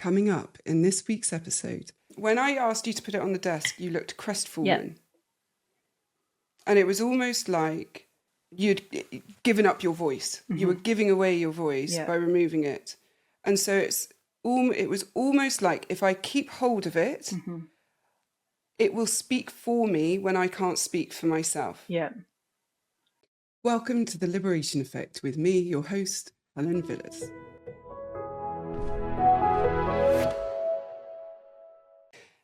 coming up in this week's episode. When I asked you to put it on the desk, you looked crestfallen. And it was almost like you'd given up your voice. You were giving away your voice by removing it. And so it was almost like if I keep hold of it, it will speak for me when I can't speak for myself. Yeah. Welcome to The Liberation Effect with me, your host, Helen Villas.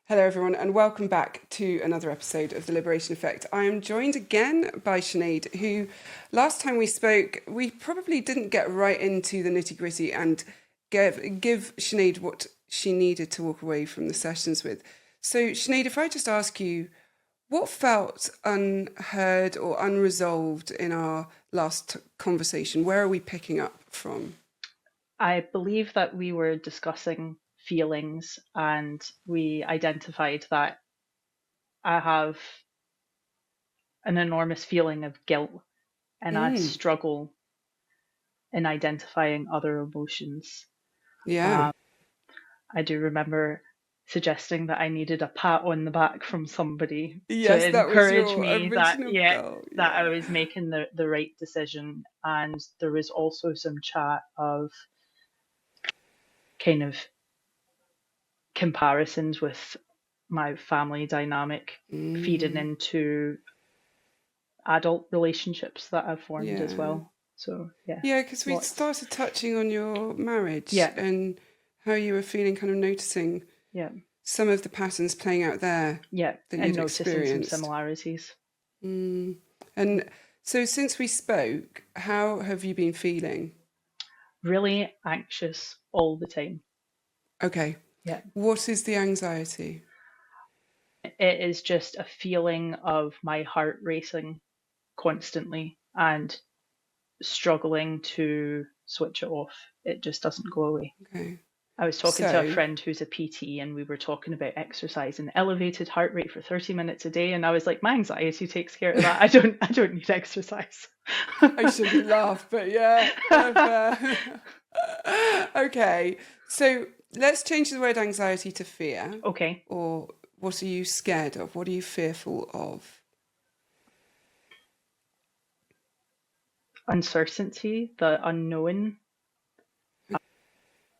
Hello everyone and welcome back to another episode of The Liberation Effect. I am joined again by Sinead, who last time we spoke, we probably didn't get right into the nitty gritty and give Sinead what she needed to walk away from the sessions with. So Sinead, if I just ask you, what felt unheard or unresolved in our last conversation? Where are we picking up from? I believe that we were discussing feelings and we identified that I have an enormous feeling of guilt and I struggle in identifying other emotions. Yeah. I do remember suggesting that I needed a pat on the back from somebody Yes, to that was encourage your me that original goal, that I was making the right decision. And there was also some chat of kind of comparisons with my family dynamic feeding into adult relationships that I've formed as well. So yeah, because we started touching on your marriage and how you were feeling, kind of noticing some of the patterns playing out there that you'd noticing experienced. some similarities. And so since we spoke, how have you been feeling? Really anxious all the time. Okay. Yeah. What is the anxiety? It is just a feeling of my heart racing constantly and struggling to switch it off. It just doesn't go away. Okay. I was talking to a friend who's a PT and we were talking about exercise and elevated heart rate for 30 minutes a day. And I was like, my anxiety takes care of that. I don't need exercise. I shouldn't laugh, but yeah. Okay. So let's change the word anxiety to fear. Okay. Or what are you scared of? What are you fearful of? Uncertainty, the unknown.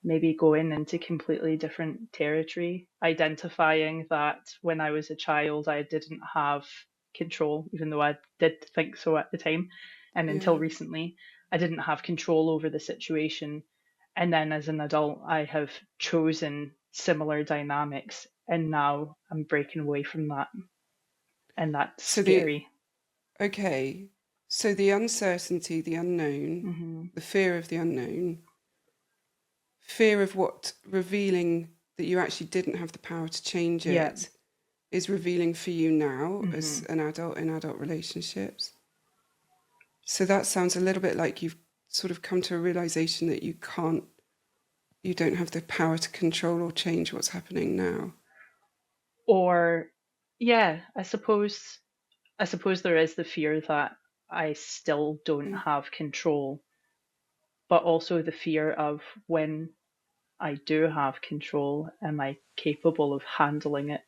Maybe going into completely different territory, identifying that when I was a child, I didn't have control, even though I did think so at the time. And until recently, I didn't have control over the situation. And then as an adult, I have chosen similar dynamics. And now I'm breaking away from that. And that's scary. Okay. So the uncertainty, the unknown, the fear of the unknown, fear of what revealing that you actually didn't have the power to change it is revealing for you now as an adult in adult relationships. So that sounds a little bit like you've sort of come to a realization that you don't have the power to control or change what's happening now. Or, I suppose there is the fear that I still don't have control, but also the fear of when I do have control, am I capable of handling it?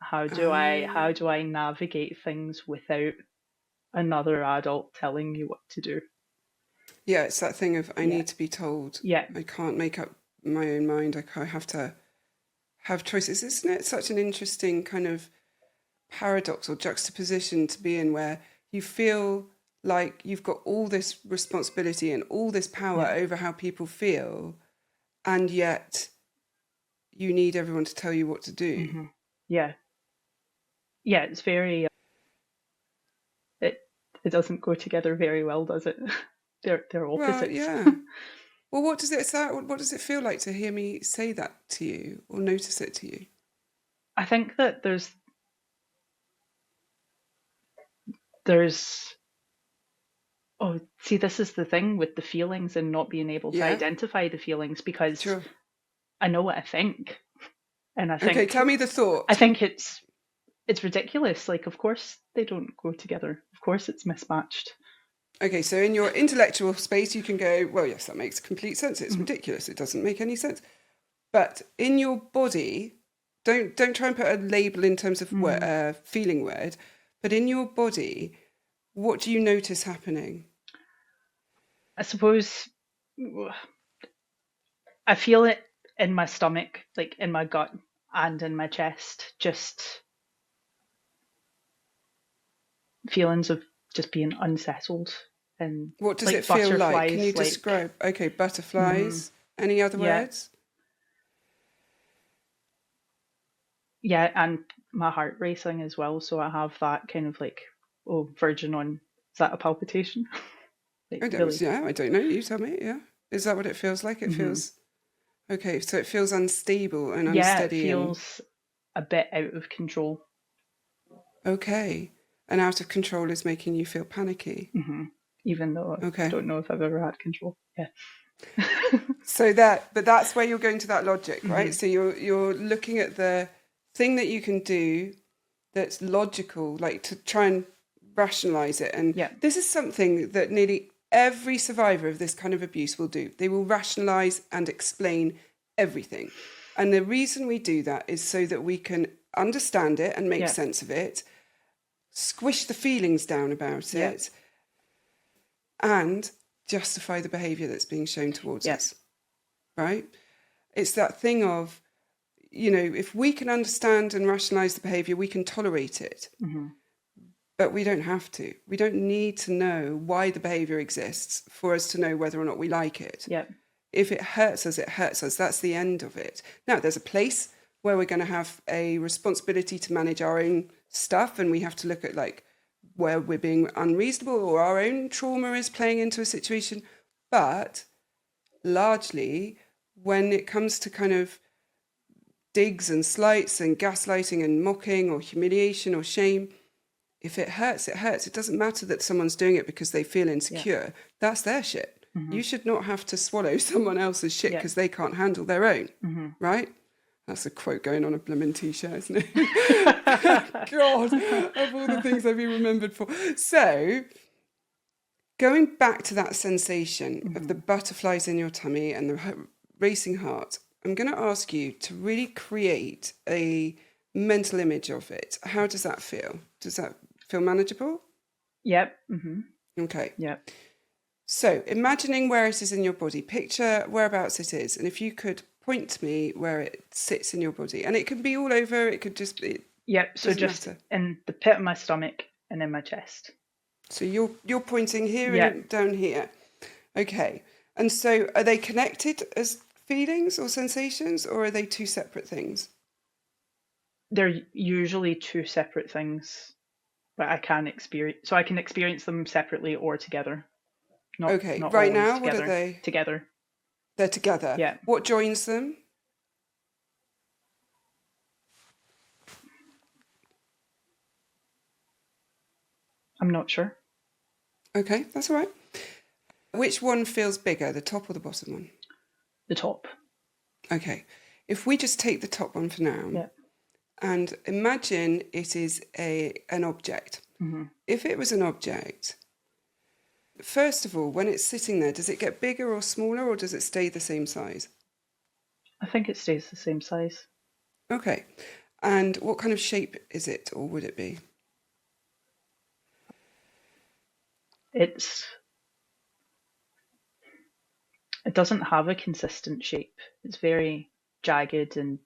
How do I navigate things without another adult telling me what to do? Yeah, it's that thing of I need to be told. Yeah. I can't make up my own mind. I have to have choices. Isn't it such an interesting kind of paradox or juxtaposition to be in, where you feel like you've got all this responsibility and all this power over how people feel, and yet you need everyone to tell you what to do. Yeah, it's very it doesn't go together very well, does it? They're opposites. Well, yeah. Well, what does it feel like to hear me say that to you or notice it to you? I think that there's this is the thing with the feelings and not being able to identify the feelings, because I know what I think. And I think, okay, tell me the thought. I think it's ridiculous. Like, of course they don't go together. Of course it's mismatched. Okay, so in your intellectual space, you can go, well, yes, that makes complete sense. It's ridiculous. It doesn't make any sense. But in your body, don't try and put a label in terms of feeling word, but in your body, what do you notice happening? I suppose I feel it in my stomach, like in my gut and in my chest, just feelings of just being unsettled and What does it like feel like? Can you butterflies, like describe? Okay, mhm, butterflies. Any other yeah, words? yeah, and my heart racing as well. So I have that kind of like, oh, verging on, is that a palpitation? Like Oh, really, yeah, I don't know. You tell me. Yeah. Is that what it feels like? It hmm feels okay. So it feels unstable and yeah, it unsteady and feels a bit out of control. okay. And out of control is making you feel panicky. hmm Even though I Okay. don't know if I've ever had control. Yeah. But that's where you're going to that logic, right? hmm So you're looking at the thing that you can do that's logical, like to try and rationalize it. And Yeah. this is something that nearly every survivor of this kind of abuse will do. They will rationalize and explain everything. And the reason we do that is so that we can understand it and make Yeah. sense of it, squish the feelings down about Yeah. it, and justify the behavior that's being shown towards Yeah. us, right? It's that thing of, if we can understand and rationalize the behavior, we can tolerate it. hmm But we don't have to. We don't need to know why the behavior exists for us to know whether or not we like it. Yeah. If it hurts us, it hurts us. That's the end of it. Now, there's a place where we're going to have a responsibility to manage our own stuff, and we have to look at like where we're being unreasonable or our own trauma is playing into a situation. But largely, when it comes to kind of digs and slights and gaslighting and mocking or humiliation or shame, if it hurts, it hurts. It doesn't matter that someone's doing it because they feel Yeah. insecure. That's their shit. hmm You should not have to swallow someone else's shit Yeah. because they can't handle their own, hmm right? That's a quote going on a blooming t-shirt, isn't it? God, of all the things I've been remembered for. So, going back to that sensation of the butterflies in your tummy and the racing heart, I'm going to ask you to really create a mental image of it. How does that feel? Does that feel manageable? Yep. hmm Okay. Yep. So, imagining where it is in your body, picture whereabouts it is, and if you could point to me where it sits in your body, and it can be all over, it could just be, Yep. So doesn't just matter. in the pit of my stomach and in my chest. So you're pointing here Yep. and down here. Okay. And so are they connected as feelings or sensations, or are they two separate things? They're usually two separate things, but I can experience them separately or together. Not Okay. not Right always now, what are together. they? Together. They're together. Yeah. What joins them? I'm not sure. Okay, that's all right. Which one feels bigger, the top or the bottom one? The top. Okay. If we just take the top one for now Yeah. and imagine it is an object. hmm If it was an object, first of all, when it's sitting there, does it get bigger or smaller or does it stay the same size? I think it stays the same size. Okay. And what kind of shape is it or would it be? It's it doesn't have a consistent shape. It's very jagged, and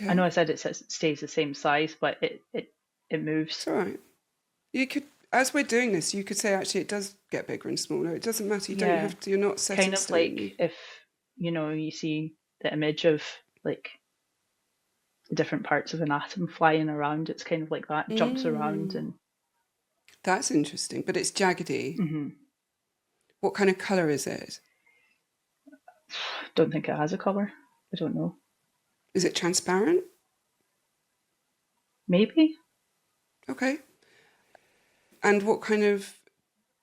I know Okay. I said it stays the same size, but it It's moves. all right. You could, as we're doing this, you could say actually it does get bigger and smaller. It doesn't matter. You don't Yeah, have to, you're not set kind in of stone. like if you see the image of like different parts of an atom flying around. It's kind of like that. It jumps around Mm, and that's interesting, but it's jaggedy. hmm What kind of colour is it? don't think it has a color. I don't know. Is it transparent? Maybe Okay. And what kind of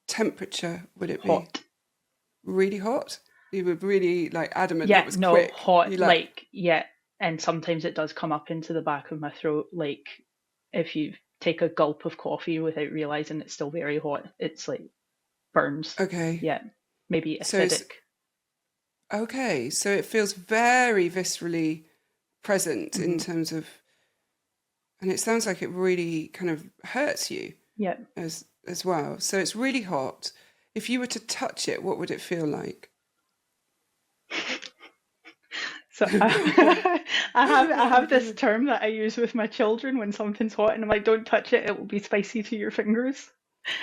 temperature would it be? hot. Really hot? You were really like adamant that Yeah, was no, quick. hot. You like, Like yeah, and sometimes it does come up into the back of my throat. Like if you take a gulp of coffee without realizing it's still very hot, it's like burns. okay. Yeah, maybe So it's acidic. Okay, so it feels very viscerally present in Mm-hmm. terms of, and it sounds like it really kind of hurts you Yeah. as well. So it's really hot. If you were to touch it, what would it feel like? So I Oh my have this goodness. term that I use with my children when something's hot, and I'm like, "Don't touch it; it will be spicy to your fingers."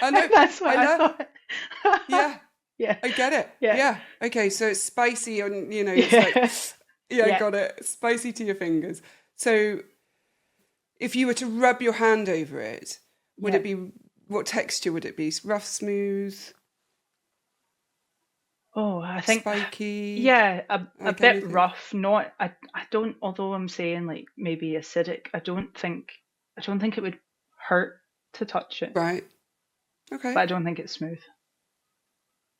I And know. that's what I I know. thought. Yeah, Yeah, I get it. yeah, Yeah. Okay, so it's spicy and it's like, yeah, yeah, yeah, got it. Spicy to your fingers. So if you were to rub your hand over it, would yeah. it be, what texture would it be? Rough, smooth, Oh, I think, spiky, yeah, a like bit anything? rough. Not, I don't. Although I'm saying like maybe acidic, I don't think it would hurt to touch it, Right. but Okay. I don't think it's smooth.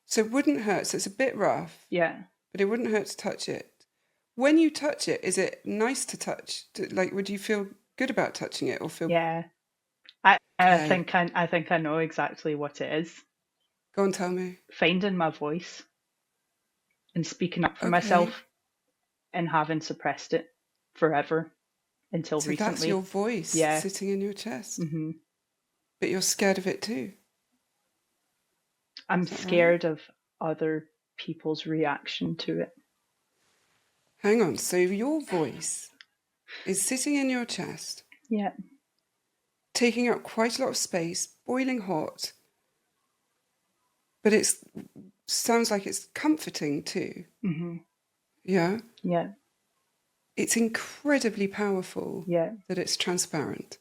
So it wouldn't hurt. So it's a bit rough, Yeah, but it wouldn't hurt to touch it. When you touch it, is it nice to touch? Like, would you feel good about touching it or feel, yeah. okay, I think I know exactly what it is. go on, tell me. Finding my voice and speaking up for Okay. myself and having suppressed it forever until So that's your recently. voice Yeah. sitting in your chest, hmm but you're scared of it too. I'm Is that right? scared of other people's reaction to it. Hang on. So your voice is sitting in your chest, Yeah. taking up quite a lot of space, boiling hot, but it sounds like it's comforting too. hmm Yeah. Yeah. It's incredibly powerful Yeah. that it's transparent,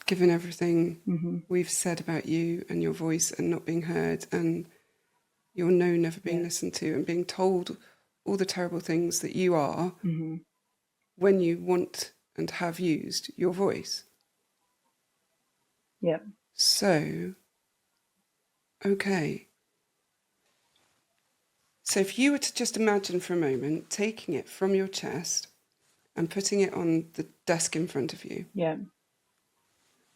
given everything hmm we've said about you and your voice and not being heard and your no never being Yeah. listened to and being told all the terrible things that you are hmm when you want and have used your voice. Yeah. So, okay. So if you were to just imagine for a moment taking it from your chest and putting it on the desk in front of you, Yeah.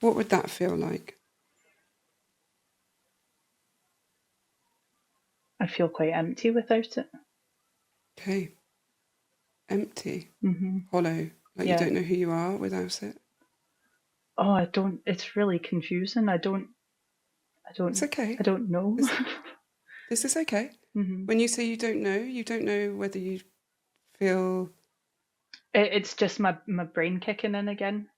what would that feel like? I feel quite empty without it. Okay. Empty, hmm hollow, like you Yeah. don't know who you are without it. Oh, I don't. It's really confusing. It's okay. I don't know. This, this is okay. hmm When you say you don't know whether you feel It's just my brain kicking in again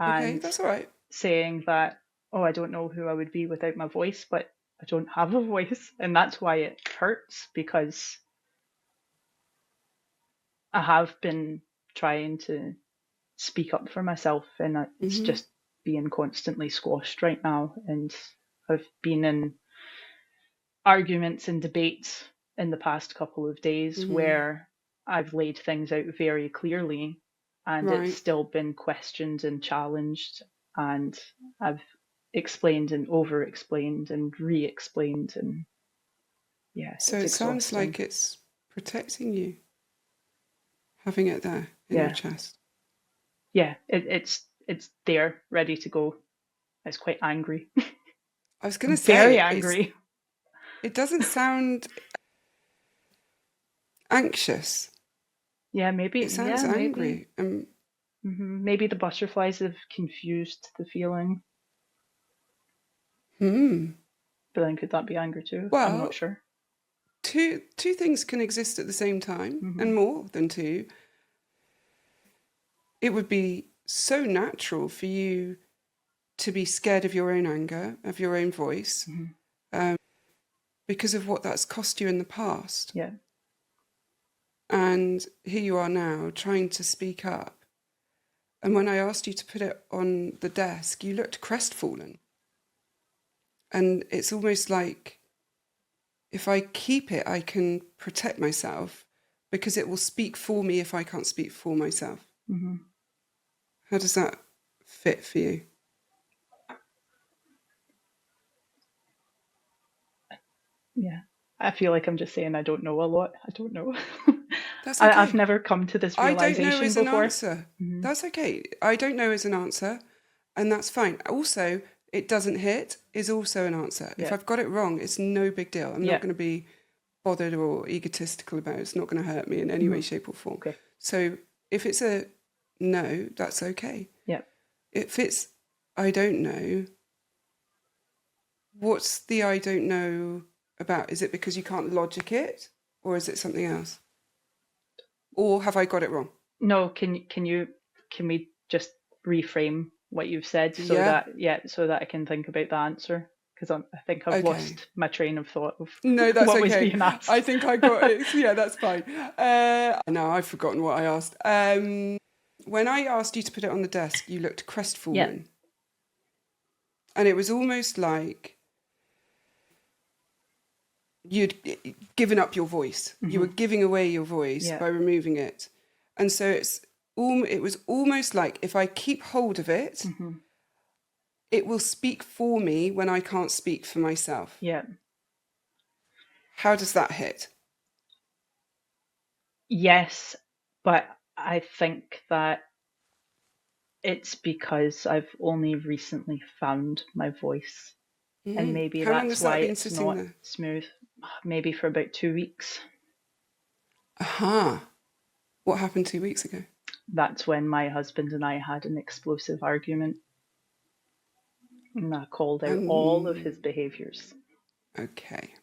okay. and That's all right. saying that, oh, I don't know who I would be without my voice, but I don't have a voice. And that's why it hurts because I have been trying to speak up for myself and it's Mm-hmm. just being constantly squashed right now. And I've been in arguments and debates in the past couple of days Mm-hmm. where I've laid things out very clearly and it's Right. still been questioned and challenged. And I've explained and over explained and re explained. And yeah, So it's it sounds exhausting. like it's protecting you, having it there in your Yeah. chest. Yeah. It's there, ready to go. It's quite angry. I was going to I'm very say angry. it doesn't sound anxious. Yeah, It maybe. sounds Yeah, maybe. angry. Maybe the butterflies have confused the feeling. Hmm. But then could that be anger too? I'm not Well, sure. two things can exist at the same time, hmm and more than two. It would be so natural for you to be scared of your own anger, of your own voice, hmm um, because of what that's cost you in the past. Yeah. And here you are now trying to speak up. And when I asked you to put it on the desk, you looked crestfallen. And it's almost like if I keep it, I can protect myself because it will speak for me if I can't speak for myself. hmm How does that fit for you? Yeah. I feel like I'm just saying I don't know a lot. I don't know. That's I've okay. never come to this I don't know realization is an before. answer. hmm That's okay. I don't know is an answer, and that's fine. Also, it doesn't hit is also an answer. If Yeah. I've got it wrong, it's no big deal. I'm not Yeah. going to be bothered or egotistical about. It's not going to hurt me in any way, shape or form. Okay. So if it's a no, that's okay. Yeah. If it's I don't know, what's the I don't know about? Is it because you can't logic it, or is it something else? Or have I got it wrong? No, can we just reframe what you've said so Yeah. that I can think about the answer? Because I think I've Okay. lost my train of thought of No, that's what was okay. being asked. I think I got it. Yeah, that's fine. No, I've forgotten what I asked. When I asked you to put it on the desk, you looked crestfallen. Yeah. And it was almost like you'd given up your voice. Mm-hmm. You were giving away your voice by removing it. And so it was almost like if I keep hold of it, it will speak for me when I can't speak for myself. Yeah. How does that hit? Yes, but I think that it's because I've only recently found my voice. And maybe that's why it's not smooth. Maybe for about 2 weeks. Aha. What happened 2 weeks ago? That's when my husband and I had an explosive argument. And I called out all of his behaviours. Okay.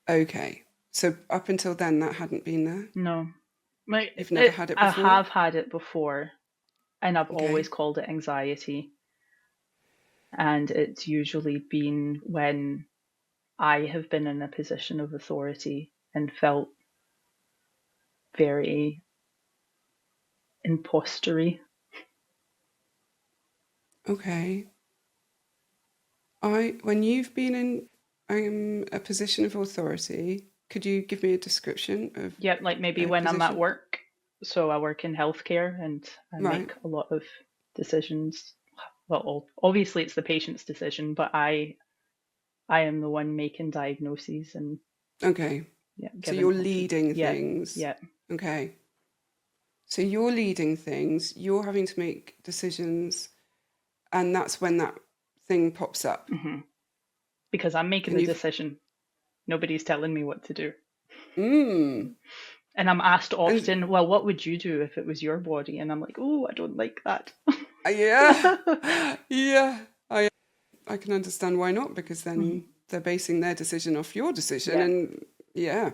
Okay. So up until then, that hadn't been there? No. You've never had it before? I have had it before. And I've always called it anxiety. And it's usually been when I have been in a position of authority and felt very impostery. Okay. When you've been in a position of authority, could you give me a description of? Yeah, like maybe when I'm at work. So I work in healthcare and I make a lot of decisions. Well, obviously it's the patient's decision, but I am the one making diagnoses and okay. Yeah. So you're leading things. Yeah. Okay. So you're leading things. You're having to make decisions, and that's when that thing pops up. Mm-hmm. Because I'm making the decision. Nobody's telling me what to do. And I'm asked often, well, what would you do if it was your body? And I'm like, oh, I don't like that. Yeah. Yeah. I can understand why not, because then they're basing their decision off your decision. And yeah.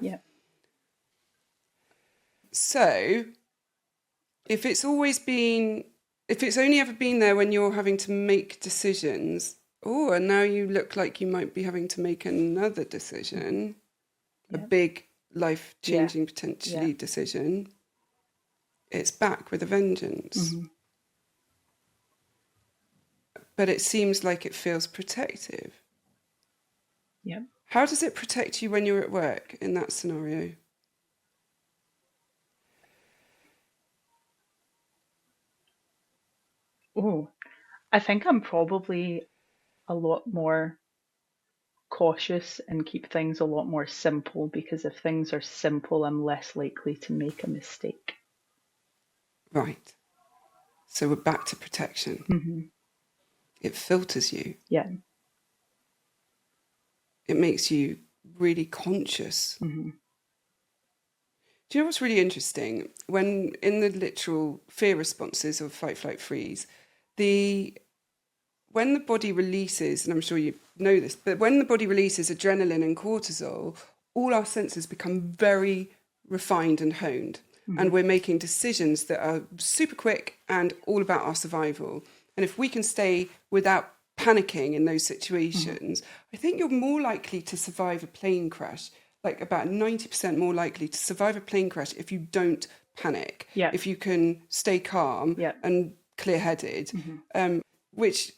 So if it's only ever been there when you're having to make decisions, and now you look like you might be having to make another decision, a big life-changing potentially decision, it's back with a vengeance. Mm-hmm. But it seems like it feels protective. Yeah. How does it protect you when you're at work in that scenario? Oh, I think I'm probably a lot more cautious and keep things a lot more simple, because if things are simple, I'm less likely to make a mistake. Right. So we're back to protection. Mm-hmm. It filters you. Yeah. It makes you really conscious. Mm-hmm. Do you know what's really interesting? When in the literal fear responses of fight, flight, freeze, when the body releases, and I'm sure you know this, but when the body releases adrenaline and cortisol, all our senses become very refined and honed. Mm-hmm. And we're making decisions that are super quick and all about our survival. And if we can stay without panicking in those situations, I think you're more likely to survive a plane crash, like about 90% more likely to survive a plane crash if you don't panic, if you can stay calm and clear-headed, which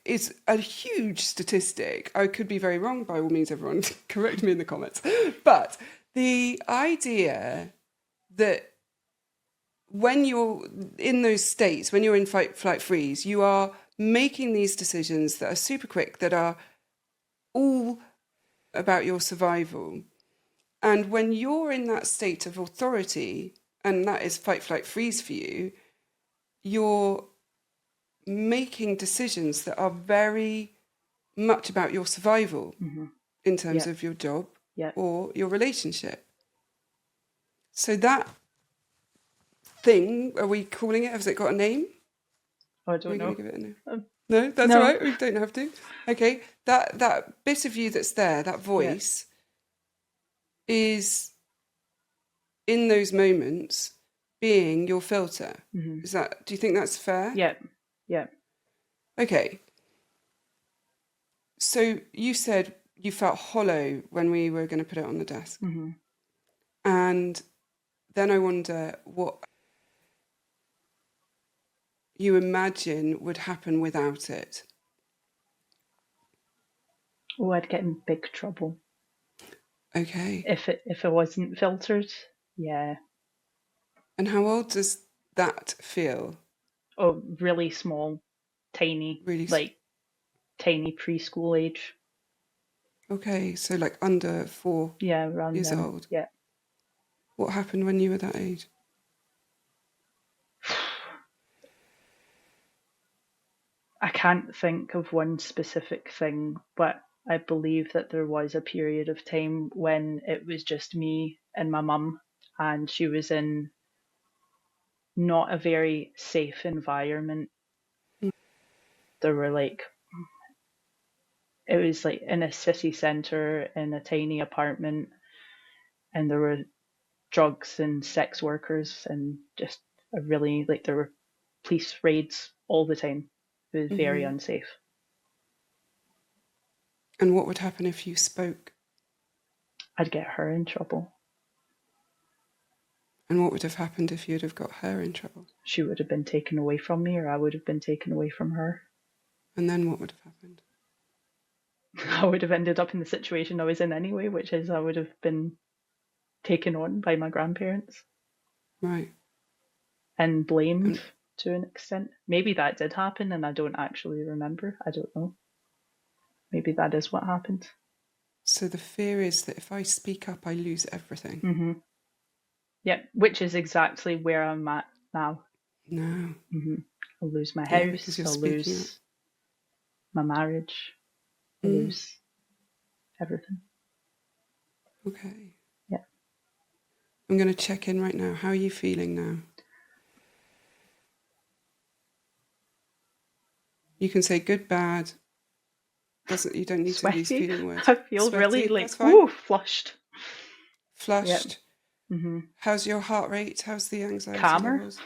is a huge statistic. I could be very wrong. By all means, everyone correct me in the comments. But the idea that when you're in those states, when you're in fight, flight, freeze, you are making these decisions that are super quick, that are all about your survival. And when you're in that state of authority, and that is fight, flight, freeze for you, you're making decisions that are very much about your survival in terms of your job, Yeah. or your relationship. So that thing, are we calling it? Has it got a name? Oh, I Are we don't going know. to give it a name? No, that's all No. right. We don't have to. Okay, that bit of you that's there, that voice, is in those moments being your filter. Mm-hmm. Is that? Do you think that's fair? Yeah. Yeah. Okay. So you said you felt hollow when we were going to put it on the desk, Mm-hmm. and then I wonder what you imagine would happen without it. Oh, I'd get in big trouble Okay. if it wasn't filtered. Yeah. And how old does that feel? Oh, really small, tiny, Really? like tiny preschool age. Okay, so like under 4 Yeah, around years then. old. Yeah. What happened when you were that age? I can't think of one specific thing, but I believe that there was a period of time when it was just me and my mum, and she was in not a very safe environment. There were like, it was like in a city centre in a tiny apartment, and there were drugs and sex workers, and just a really, like, there were police raids all the time. It was very Mm-hmm. unsafe. And what would happen if you spoke? I'd get her in trouble. And what would have happened if you'd have got her in trouble? She would have been taken away from me, or I would have been taken away from her. And then what would have happened? I would have ended up in the situation I was in anyway, which is I would have been taken on by my grandparents Right. and blamed And to an extent. Maybe that did happen and I don't actually remember. I don't know. Maybe that is what happened. so the fear is that if I speak up, I lose everything. Mm-hmm. Yeah, which is exactly where I'm at now. No. Mm-hmm. I'll lose my Yeah, because house, you're I'll speaking up. lose my marriage, I'll lose everything. Okay. Yeah. I'm going to check in right now. How are you feeling now? You can say good, bad. You don't need to use Sweaty. feeling words. I feel Sweaty, really like, that's fine. flushed. Flushed. Yep. Mm-hmm. How's your heart rate? How's the anxiety Calmer. levels?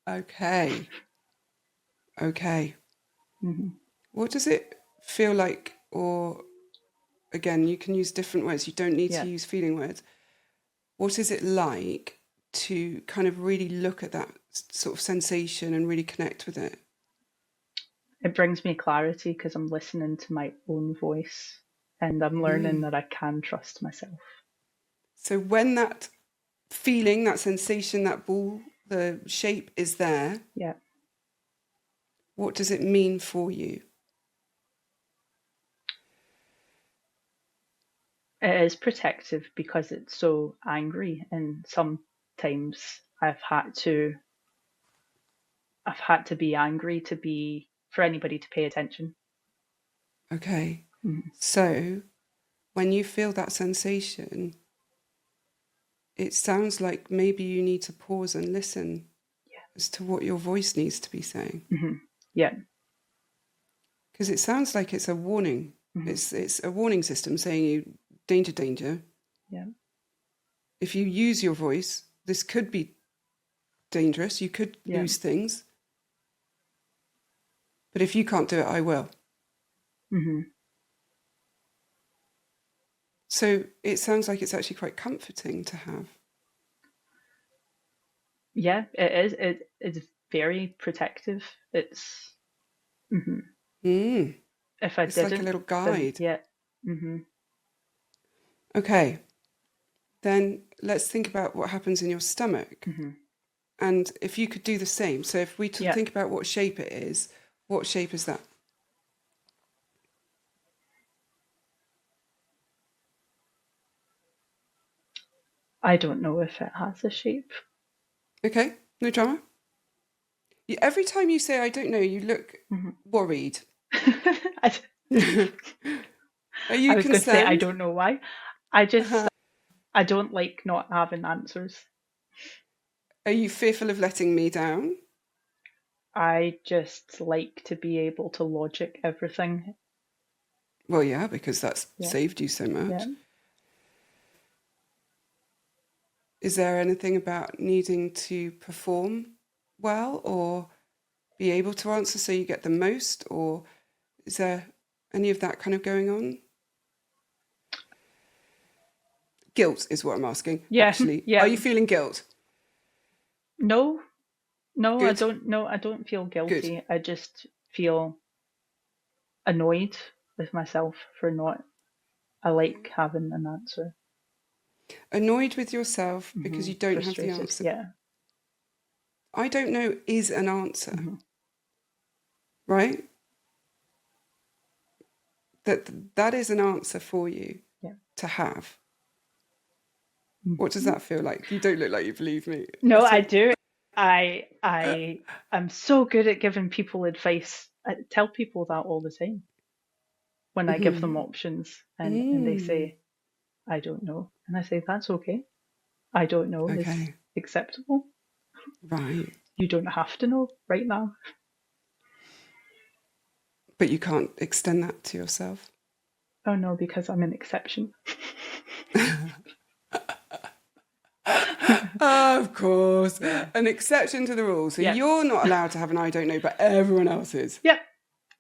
Okay. Okay. Mm-hmm. What does it feel like? Or again, you can use different words. You don't need to use feeling words. What is it like to kind of really look at that sort of sensation and really connect with it? It brings me clarity because I'm listening to my own voice and I'm learning that I can trust myself. So when that feeling, that sensation, that ball, the shape is there, Yeah. what does it mean for you? It is protective because it's so angry, and sometimes I've had to be angry for anybody to pay attention. Okay. Mm-hmm. So when you feel that sensation, it sounds like maybe you need to pause and listen as to what your voice needs to be saying. Mm-hmm. Yeah. Because it sounds like it's a warning. Mm-hmm. It's a warning system saying you, danger, danger. Yeah. If you use your voice, this could be dangerous. You could lose things. But if you can't do it, I will. Mm-hmm. So it sounds like it's actually quite comforting to have. Yeah, it is. It's very protective. It's. Mm-hmm. If I it's didn't, like a little then, guide. yeah. Mm-hmm. Okay. Then let's think about what happens in your stomach. Mm-hmm. And if you could do the same. So if we think about what shape it is, what shape is that? I don't know if it has a shape. Okay, no drama. Every time you say I don't know, you look worried. Are you I was concerned? going to say I don't know why. I don't like not having answers. Are you fearful of letting me down? I just like to be able to logic everything. Well, yeah, because that's Yeah. saved you so much. Yeah. Is there anything about needing to perform well or be able to answer so you get the most? Or is there any of that kind of going on? Guilt is what I'm asking, Yeah. actually. Yeah. Are you feeling guilt? No, no, I Good, don't. No, I don't feel good. guilty. I just feel annoyed with myself for not. I like having an answer. Annoyed with yourself because you don't have the Frustrated. answer. Yeah. I don't know is an answer, Mm-hmm. right? That is an answer for you Yeah. to have. What does Mm-hmm. that feel like? You don't look like you believe me No, at I all. do. I'm so good at giving people advice. I tell people that all the time when I give them options, and they Mm. say, I don't know. And I say, that's okay. I don't know is Okay, acceptable. right. You don't have to know right now. But you can't extend that to yourself. Oh no, because I'm an exception. Of course. Yeah. An exception to the rule. So Yeah. you're not allowed to have an I don't know, but everyone else is. Yep.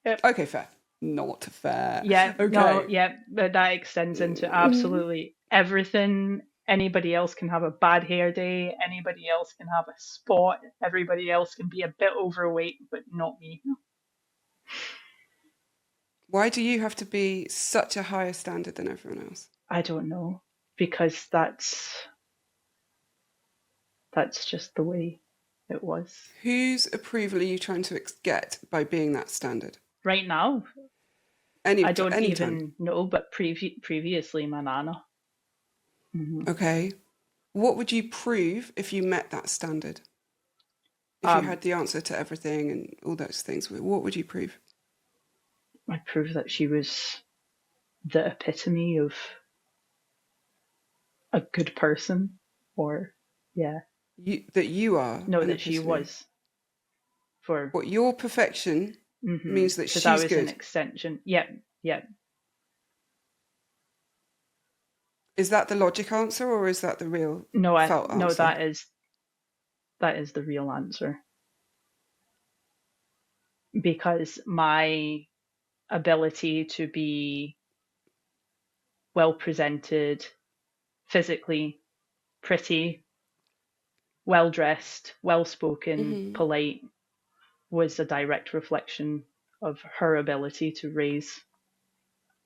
Yep. Okay, fair. Not fair. Yeah. No, Okay. yeah. But that extends into absolutely everything. Anybody else can have a bad hair day. Anybody else can have a spot. Everybody else can be a bit overweight, but not me. Why do you have to be such a higher standard than everyone else? I don't know. Because that's just the way it was. Whose approval are you trying to get by being that standard? Right now, I don't Any time. even know, but previously, my nana. Mm-hmm. Okay. What would you prove if you met that standard? If you had the answer to everything and all those things, what would you prove? I'd prove that she was the epitome of a good person, or yeah, That you are no, an that she epitome. was for. What your perfection means that Because I she's was an good. extension. Yeah, yeah. Is that the logic answer or is that the real felt No, answer? that is the real answer. Because my ability to be well presented, physically pretty, well dressed, well spoken, polite was a direct reflection of her ability to raise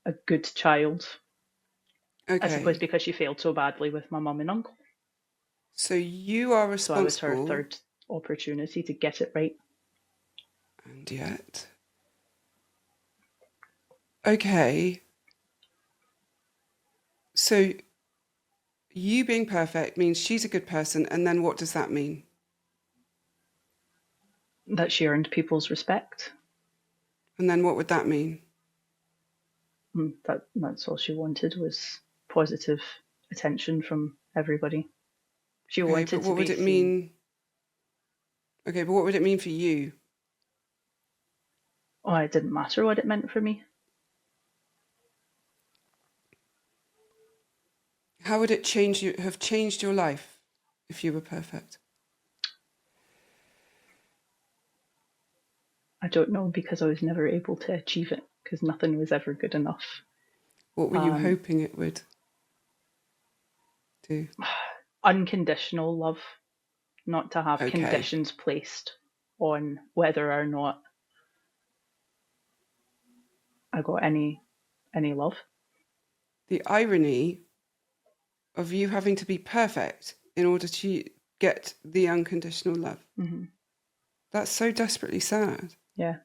a good child. I suppose Okay. because she failed so badly with my mum and uncle. So you are So I was her responsible, third opportunity to get it right. and yet. Okay. So you being perfect means she's a good person, and then what does that mean? That she earned people's respect. And then what would that mean? That's all she wanted was positive attention from everybody. She Okay, but wanted to what would be it seen. mean? Okay, but what would it mean for you? Oh, it didn't matter what it meant for me. How would it have changed your life if you were perfect? I don't know because I was never able to achieve it because nothing was ever good enough. What were you hoping it would do? Unconditional love, not to have Okay. conditions placed on whether or not I got any love. The irony of you having to be perfect in order to get the unconditional love. That's so desperately sad. Yeah.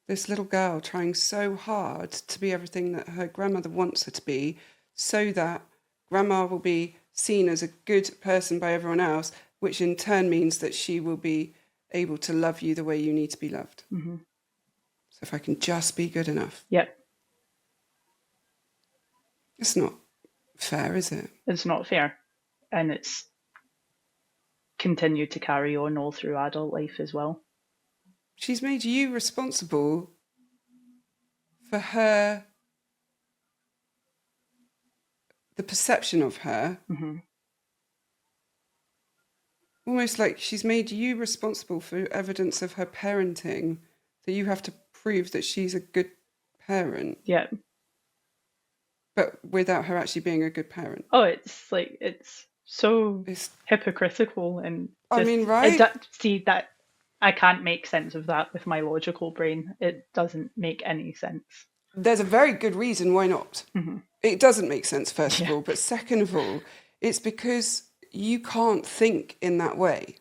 This little girl trying so hard to be everything that her grandmother wants her to be so that grandma will be seen as a good person by everyone else, which in turn means that she will be able to love you the way you need to be loved. So if I can just be good enough. Yep. It's not fair, is it? It's not fair. And it's continued to carry on all through adult life as well. She's made you responsible for her, the perception of her. Mm-hmm. Almost like she's made you responsible for evidence of her parenting, that you have to prove that she's a good parent. Yeah. But without her actually being a good parent. Oh, it's so hypocritical, and I mean, right? See, that I can't make sense of that with my logical brain. It doesn't make any sense. There's a very good reason why not. Mm-hmm. It doesn't make sense, first of all, but second of all, it's because you can't think in that way.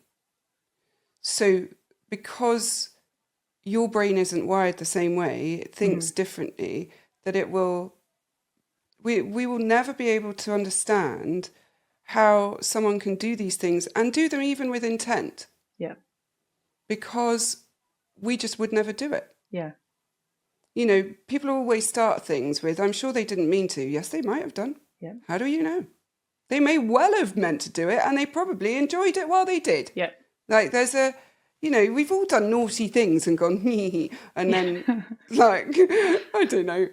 So because your brain isn't wired the same way, it thinks differently, that it will... We will never be able to understand how someone can do these things and do them even with intent. Yeah. Because we just would never do it. Yeah. You know, people always start things with, I'm sure they didn't mean to. Yes, they might have done. Yeah. How do you know? They may well have meant to do it, and they probably enjoyed it while they did. Yeah. Like there's a, you know, we've all done naughty things and gone, and then like, I don't know,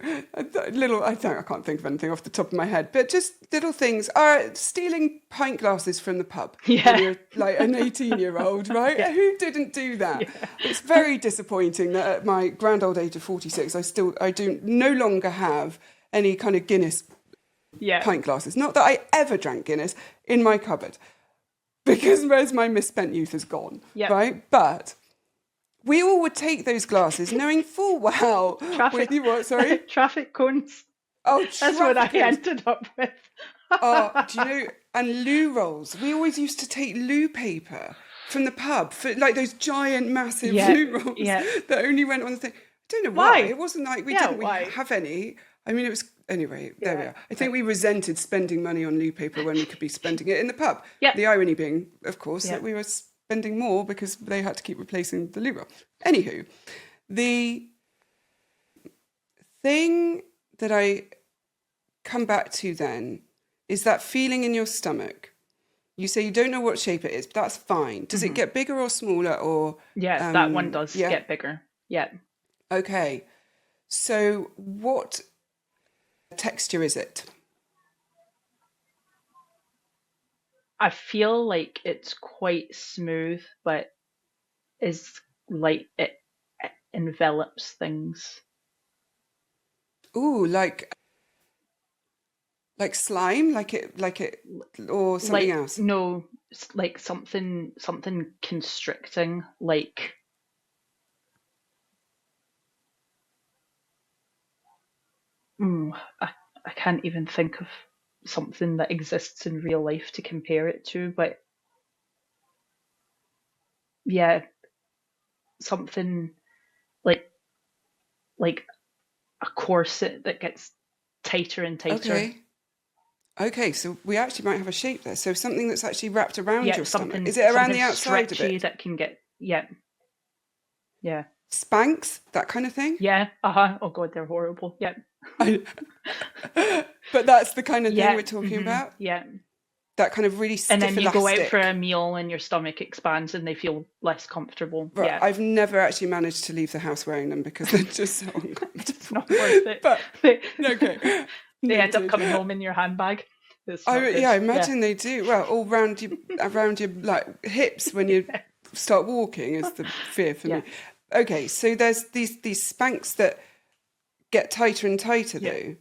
I can't think of anything off the top of my head, but just little things. Stealing pint glasses from the pub when you're like an 18-year-old, right? Yeah. Who didn't do that? Yeah. It's very disappointing that at my grand old age of 46, I do no longer have any kind of Guinness pint glasses. Not that I ever drank Guinness in my cupboard. Because where's my misspent youth has gone, right? But we all would take those glasses knowing full well... Traffic. Sorry? Traffic cones. Oh, that's what I ended up with. Do you know... And loo rolls. We always used to take loo paper from the pub, for like those giant, massive loo rolls that only went on the thing. I don't know why. It wasn't like we didn't have any. I mean, it was... Anyway, there we are. I think we resented spending money on loo paper when we could be spending it in the pub. Yep. The irony being, of course, that we were spending more because they had to keep replacing the loo roll. Anywho, the thing that I come back to then is that feeling in your stomach. You say you don't know what shape it is, but that's fine. Does it get bigger or smaller or... Yeah, that one does get bigger. Yeah. Okay. So what... texture is it? I feel like it's quite smooth, but is like it envelops things. Ooh, like slime, like it, or something else. No, like something constricting, like. I can't even think of something that exists in real life to compare it to, but yeah, something like a corset that gets tighter and tighter. Okay, so we actually might have a shape there. So something that's actually wrapped around your stomach. Is it around the outside of it? That can get, Spanx, that kind of thing? Yeah, oh God, they're horrible. Yeah. But that's the kind of thing we're talking about? Yeah. That kind of really stiff and then you elastic. Go out for a meal and your stomach expands and they feel less comfortable. Right. Yeah. I've never actually managed to leave the house wearing them because they're just so uncomfortable. It's not worth it. But, okay. They end up coming home in your handbag. I imagine they do. Well, all around your like hips when you start walking is the fear for me. Okay, so there's these Spanx that get tighter and tighter though.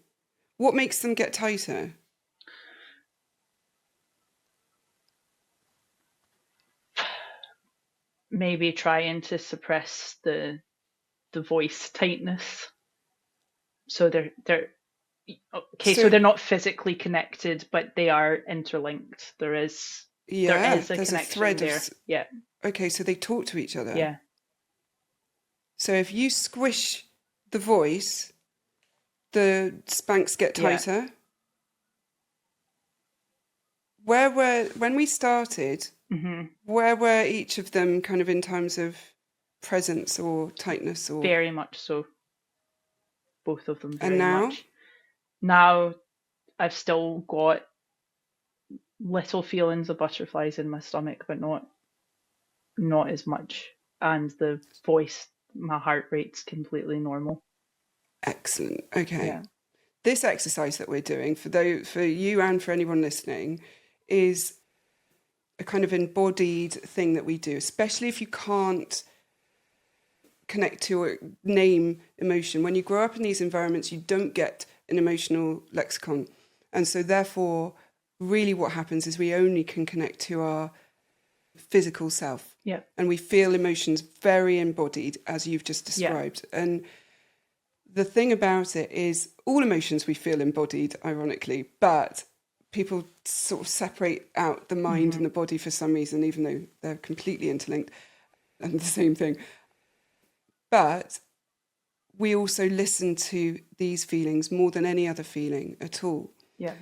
What makes them get tighter? Maybe trying to suppress the voice tightness. So they're okay. So they're not physically connected, but they are interlinked. There is a connection there. Okay, so they talk to each other. Yeah. So if you squish the voice, the Spanx get tighter. Yeah. When we started, where were each of them kind of in terms of presence or tightness? Or very much so. Both of them. And now? Much. Now I've still got little feelings of butterflies in my stomach, but not as much. And the voice, my heart rate's completely normal. Excellent. Okay. Yeah. This exercise that we're doing for you and for anyone listening is a kind of embodied thing that we do, especially if you can't connect to or name emotion. When you grow up in these environments, you don't get an emotional lexicon. And so therefore, really what happens is we only can connect to our physical self. Yeah. And we feel emotions very embodied, as you've just described. Yeah. And the thing about it is all emotions we feel embodied, ironically, but people sort of separate out the mind and the body for some reason, even though they're completely interlinked and the same thing. But we also listen to these feelings more than any other feeling at all. Yeah.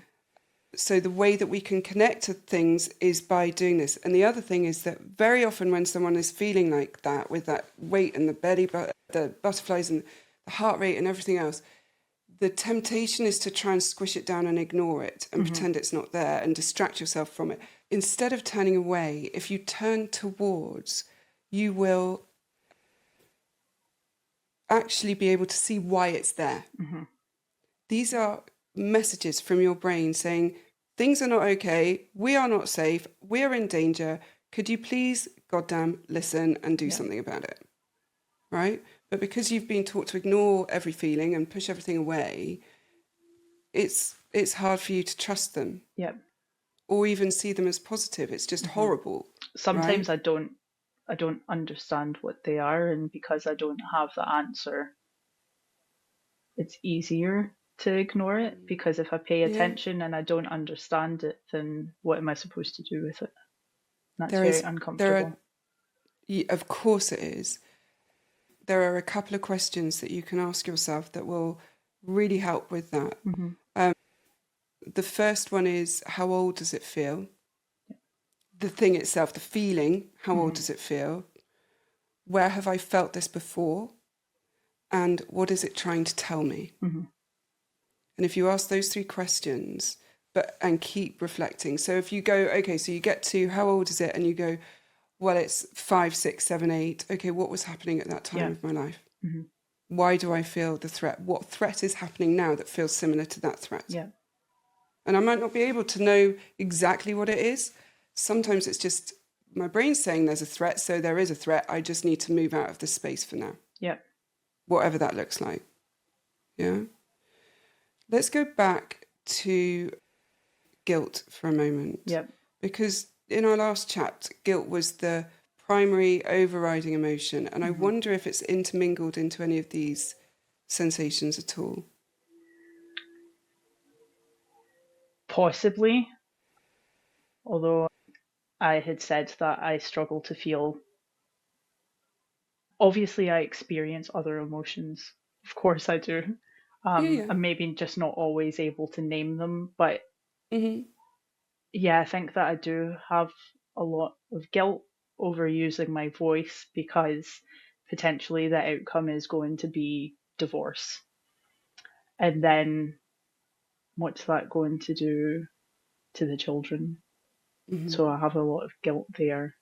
So the way that we can connect to things is by doing this. And the other thing is that very often when someone is feeling like that, with that weight and the belly, the butterflies and the heart rate and everything else, the temptation is to try and squish it down and ignore it and pretend it's not there and distract yourself from it. Instead of turning away, if you turn towards, you will actually be able to see why it's there. These are messages from your brain saying, things are not okay, we are not safe, we're in danger. Could you please, goddamn, listen and do something about it? Right? But because you've been taught to ignore every feeling and push everything away, it's hard for you to trust them. Yeah. Or even see them as positive. It's just horrible. Sometimes right? I don't understand what they are, and because I don't have the answer, it's easier to ignore it, because if I pay attention and I don't understand it, then what am I supposed to do with it? That's very uncomfortable. Of course it is. There are a couple of questions that you can ask yourself that will really help with that. The first one is, how old does it feel? The thing itself, the feeling, how old does it feel? Where have I felt this before? And what is it trying to tell me? And if you ask those three questions, and keep reflecting. So if you go, okay, so you get to how old is it? And you go, well, it's 5, 6, 7, 8. Okay, what was happening at that time of my life? Why do I feel the threat? What threat is happening now that feels similar to that threat? Yeah. And I might not be able to know exactly what it is. Sometimes it's just my brain's saying there's a threat, so there is a threat. I just need to move out of the space for now. Yeah. Whatever that looks like. Yeah. Let's go back to guilt for a moment. Yeah. Because in our last chat, guilt was the primary overriding emotion. And I wonder if it's intermingled into any of these sensations at all. Possibly. Although I had said that I struggle to feel. Obviously, I experience other emotions. Of course, I do. Yeah. I'm maybe just not always able to name them, but Mm-hmm. yeah, I think that I do have a lot of guilt over using my voice, because potentially the outcome is going to be divorce. And then what's that going to do to the children? So I have a lot of guilt there.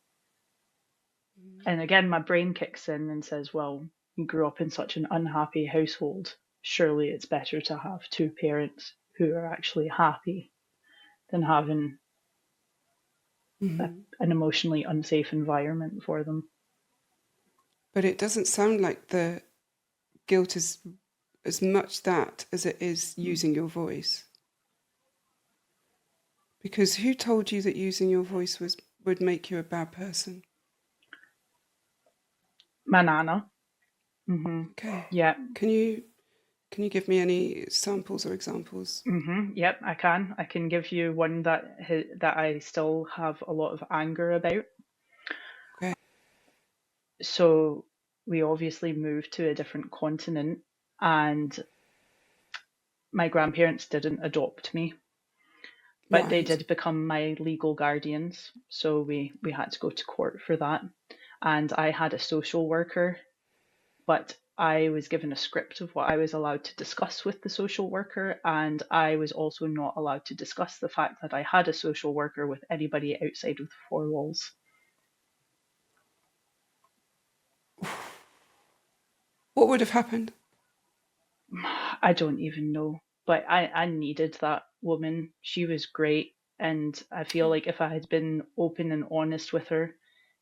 And again, my brain kicks in and says, well, you grew up in such an unhappy household. Surely it's better to have two parents who are actually happy than having an emotionally unsafe environment for them. But it doesn't sound like the guilt is as much that as it is using your voice. Because who told you that using your voice would make you a bad person? My nana. Okay. Yeah. Can you give me any samples or examples? Yep, I can. I can give you one that I still have a lot of anger about. Okay. So we obviously moved to a different continent, and my grandparents didn't adopt me, but they Right. did become my legal guardians. So we had to go to court for that. And I had a social worker, but I was given a script of what I was allowed to discuss with the social worker, and I was also not allowed to discuss the fact that I had a social worker with anybody outside of the four walls. What would have happened? I don't even know, but I needed that woman. She was great, and I feel like if I had been open and honest with her,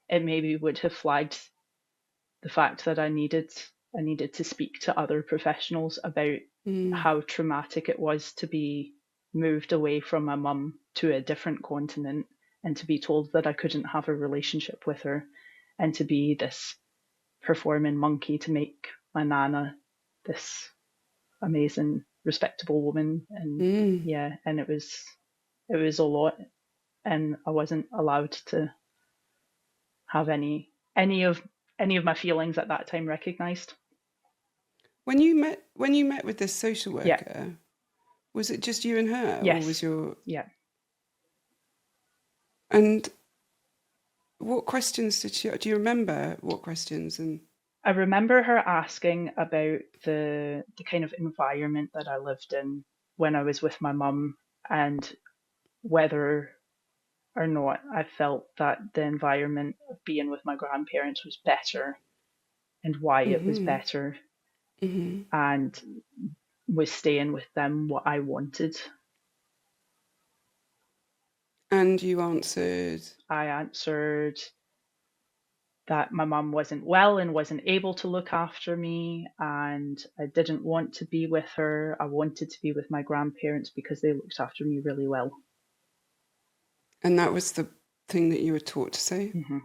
it maybe would have flagged the fact that I needed to speak to other professionals about how traumatic it was to be moved away from my mum to a different continent and to be told that I couldn't have a relationship with her and to be this performing monkey to make my nana this amazing respectable woman. And yeah, and it was a lot, and I wasn't allowed to have any of my feelings at that time recognized. When you met with this social Yeah. worker, was it just you and her, or Yes. was your... Yeah. And what questions did she... Do you remember what questions? And I remember her asking about the kind of environment that I lived in when I was with my mum, and whether or not I felt that the environment of being with my grandparents was better and why it was better, and was staying with them what I wanted. And you answered? I answered that my mum wasn't well and wasn't able to look after me, and I didn't want to be with her. I wanted to be with my grandparents because they looked after me really well. And that was the thing that you were taught to say? Mm-hmm.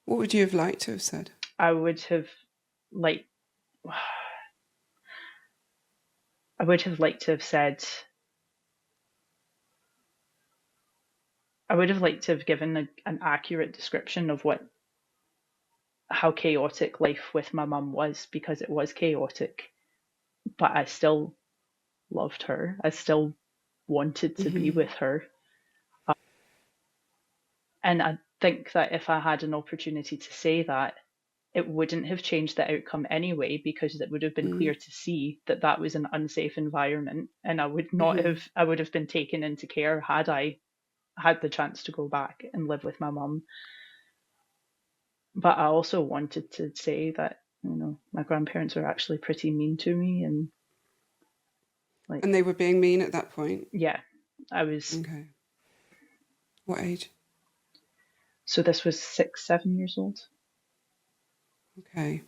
What would you have liked to have said? I would have liked to have said, I would have liked to have given an accurate description of how chaotic life with my mum was, because it was chaotic, but I still loved her. I still wanted to be with her. And I think that if I had an opportunity to say that, it wouldn't have changed the outcome anyway, because it would have been clear to see that that was an unsafe environment, and I would not have, I would have been taken into care had I had the chance to go back and live with my mum. But I also wanted to say that, my grandparents were actually pretty mean to me, and And they were being mean at that point? Yeah, I was. Okay. What age? So this was 6, 7 years old. Okay.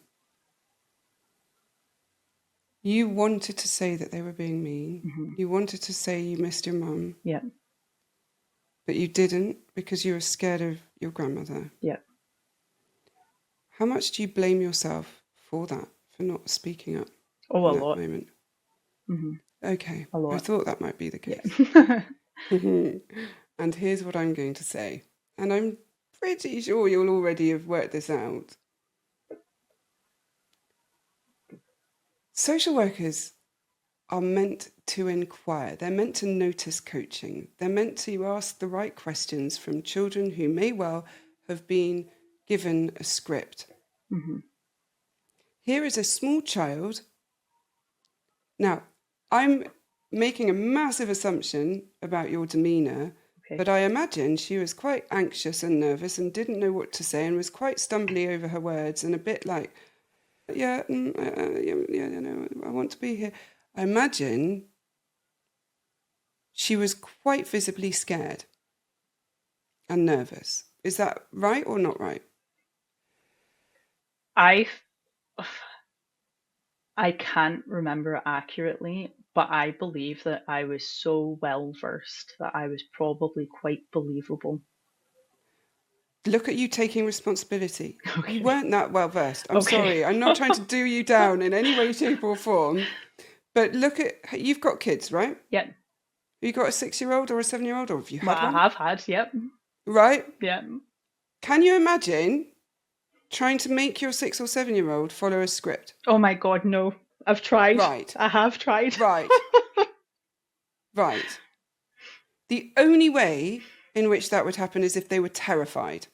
You wanted to say that they were being mean. Mm-hmm. You wanted to say you missed your mum. Yeah. But you didn't because you were scared of your grandmother. Yeah. How much do you blame yourself for that, for not speaking up? Oh, a lot. Moment? Mm-hmm. Okay. A lot. I thought that might be the case. Yeah. And here's what I'm going to say. And I'm pretty sure you'll already have worked this out. Social workers are meant to inquire. They're meant to notice coaching. They're meant to ask the right questions from children who may well have been given a script. Mm-hmm. Here is a small child. Now, I'm making a massive assumption about your demeanour, Okay. but I imagine she was quite anxious and nervous and didn't know what to say and was quite stumbly over her words and a bit like, I want to be here. I imagine she was quite visibly scared and nervous. Is that right or not right? I can't remember accurately, but I believe that I was so well versed that I was probably quite believable. Look at you taking responsibility. Okay. You weren't that well versed. I'm sorry. I'm not trying to do you down in any way, shape or form. But look at, you've got kids, right? Yeah. Have you got a 6-year-old or a 7-year-old, or have you had one? I have had, yep. Right? Yeah. Can you imagine trying to make your 6 or 7-year-old follow a script? Oh my God, no. I've tried. Right. I have tried. Right. Right. The only way in which that would happen is if they were terrified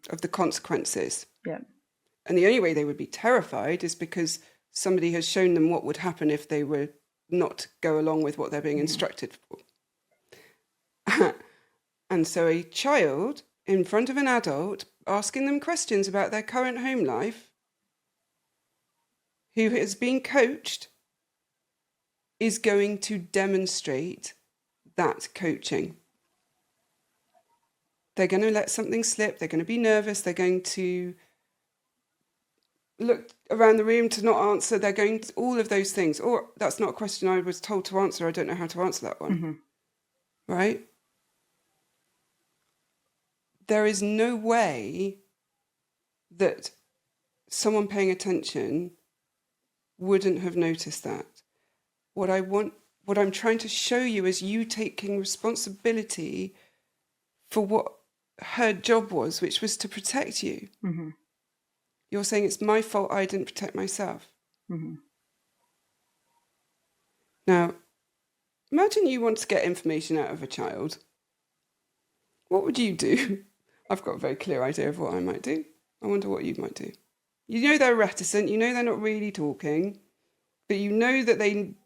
of the consequences. Yeah. And the only way they would be terrified is because somebody has shown them what would happen if they were not to go along with what they're being instructed for. And so a child in front of an adult asking them questions about their current home life, who has been coached, is going to demonstrate that coaching. They're going to let something slip. They're going to be nervous. They're going to look around the room to not answer. They're going to all of those things. Or that's not a question I was told to answer. I don't know how to answer that one. Right? There is no way that someone paying attention wouldn't have noticed that. What I'm trying to show you is you taking responsibility for what her job was, which was to protect you. You're saying it's my fault I didn't protect myself. Now, imagine you want to get information out of a child. What would you do? I've got a very clear idea of what I might do. I wonder what you might do. You know they're reticent, you know they're not really talking, but you know that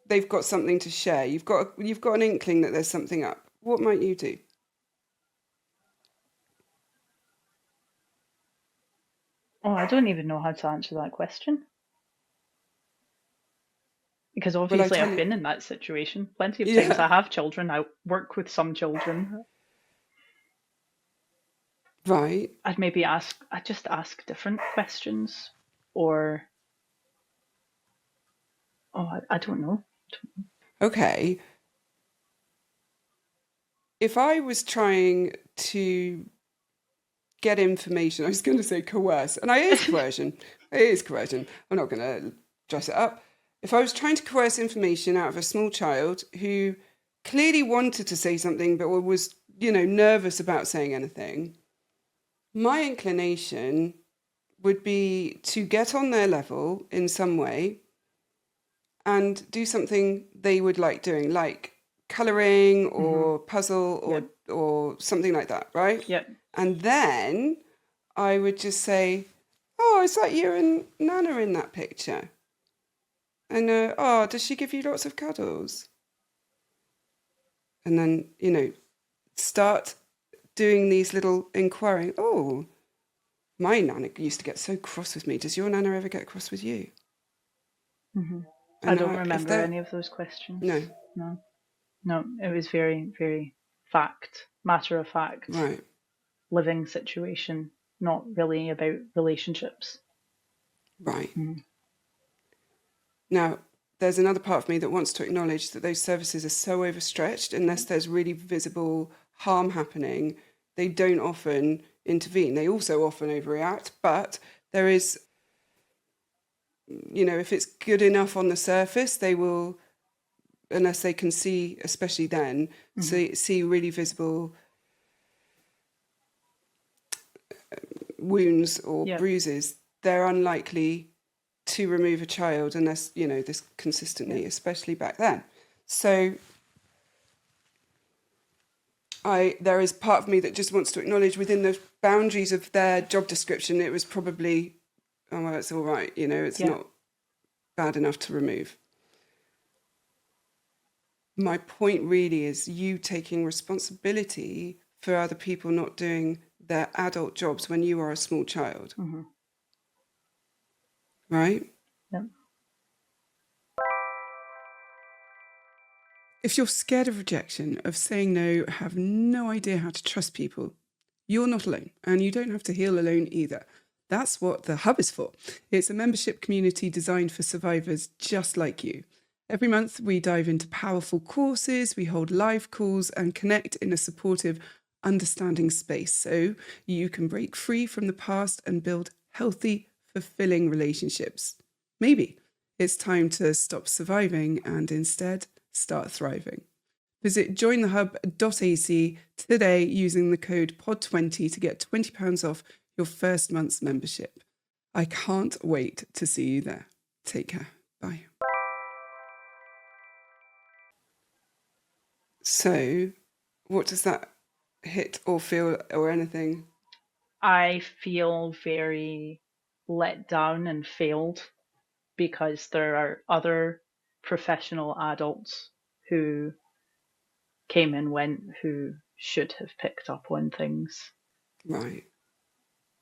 they've got something to share. You've got an inkling that there's something up. What might you do? Oh, I don't even know how to answer that question. Because obviously I've been in that situation plenty of times. I have children. I work with some children. Right. I'd just ask different questions, or I don't know. Okay. If I was trying to get information, I was going to say coerce, and it is coercion. It is coercion. I'm not going to dress it up. If I was trying to coerce information out of a small child who clearly wanted to say something but was, nervous about saying anything, my inclination would be to get on their level in some way and do something they would like doing, like colouring or puzzle or something like that, right? Yep. And then I would just say, oh, is that you and Nana in that picture? And, does she give you lots of cuddles? And then, start doing these little inquiring. Oh, my Nana used to get so cross with me. Does your Nana ever get cross with you? I don't remember any of those questions. No, it was very, very matter of fact, right, living situation, not really about relationships. Right. Now, there's another part of me that wants to acknowledge that those services are so overstretched, unless there's really visible harm happening, they don't often intervene. They also often overreact, but there is, if it's good enough on the surface, they will, unless they can see, especially then, see really visible wounds or bruises, they're unlikely to remove a child unless, this consistently, especially back then. So there is part of me that just wants to acknowledge within the boundaries of their job description, it was probably, oh, well, it's all right, it's not bad enough to remove. My point really is you taking responsibility for other people not doing their adult jobs when you are a small child. Right? Yep. If you're scared of rejection, of saying no, have no idea how to trust people, you're not alone, and you don't have to heal alone either. That's what the Hub is for. It's a membership community designed for survivors just like you. Every month, we dive into powerful courses, we hold live calls, and connect in a supportive, understanding space so you can break free from the past and build healthy, fulfilling relationships. Maybe it's time to stop surviving and instead start thriving. Visit jointhehub.ac today using the code POD20 to get £20 off your first month's membership. I can't wait to see you there. Take care. Bye. So, what does that hit or feel or anything? I feel very let down and failed because there are other professional adults who came and went who should have picked up on things. Right.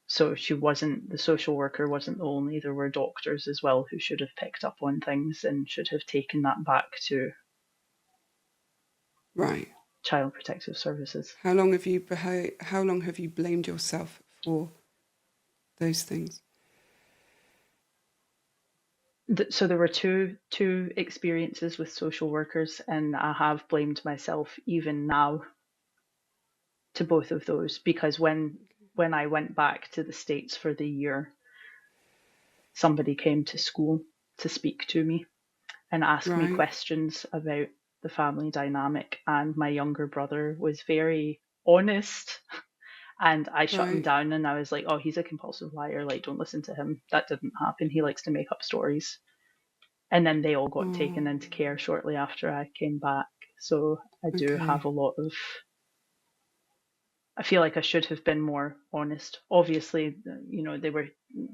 So the social worker wasn't the only, there were doctors as well who should have picked up on things and should have taken that back to Right. Child Protective Services. How long have you blamed yourself for those things? So there were two experiences with social workers, and I have blamed myself even now to both of those, because when I went back to the States for the year, somebody came to school to speak to me and ask me Right. questions about the family dynamic, and my younger brother was very honest, and I shut him Right. down, and I was like, oh, he's a compulsive liar, like, don't listen to him, that didn't happen, he likes to make up stories. And then they all got taken Oh, into care shortly after I came back. So I do okay. have a lot of, I feel like I should have been more honest. Obviously,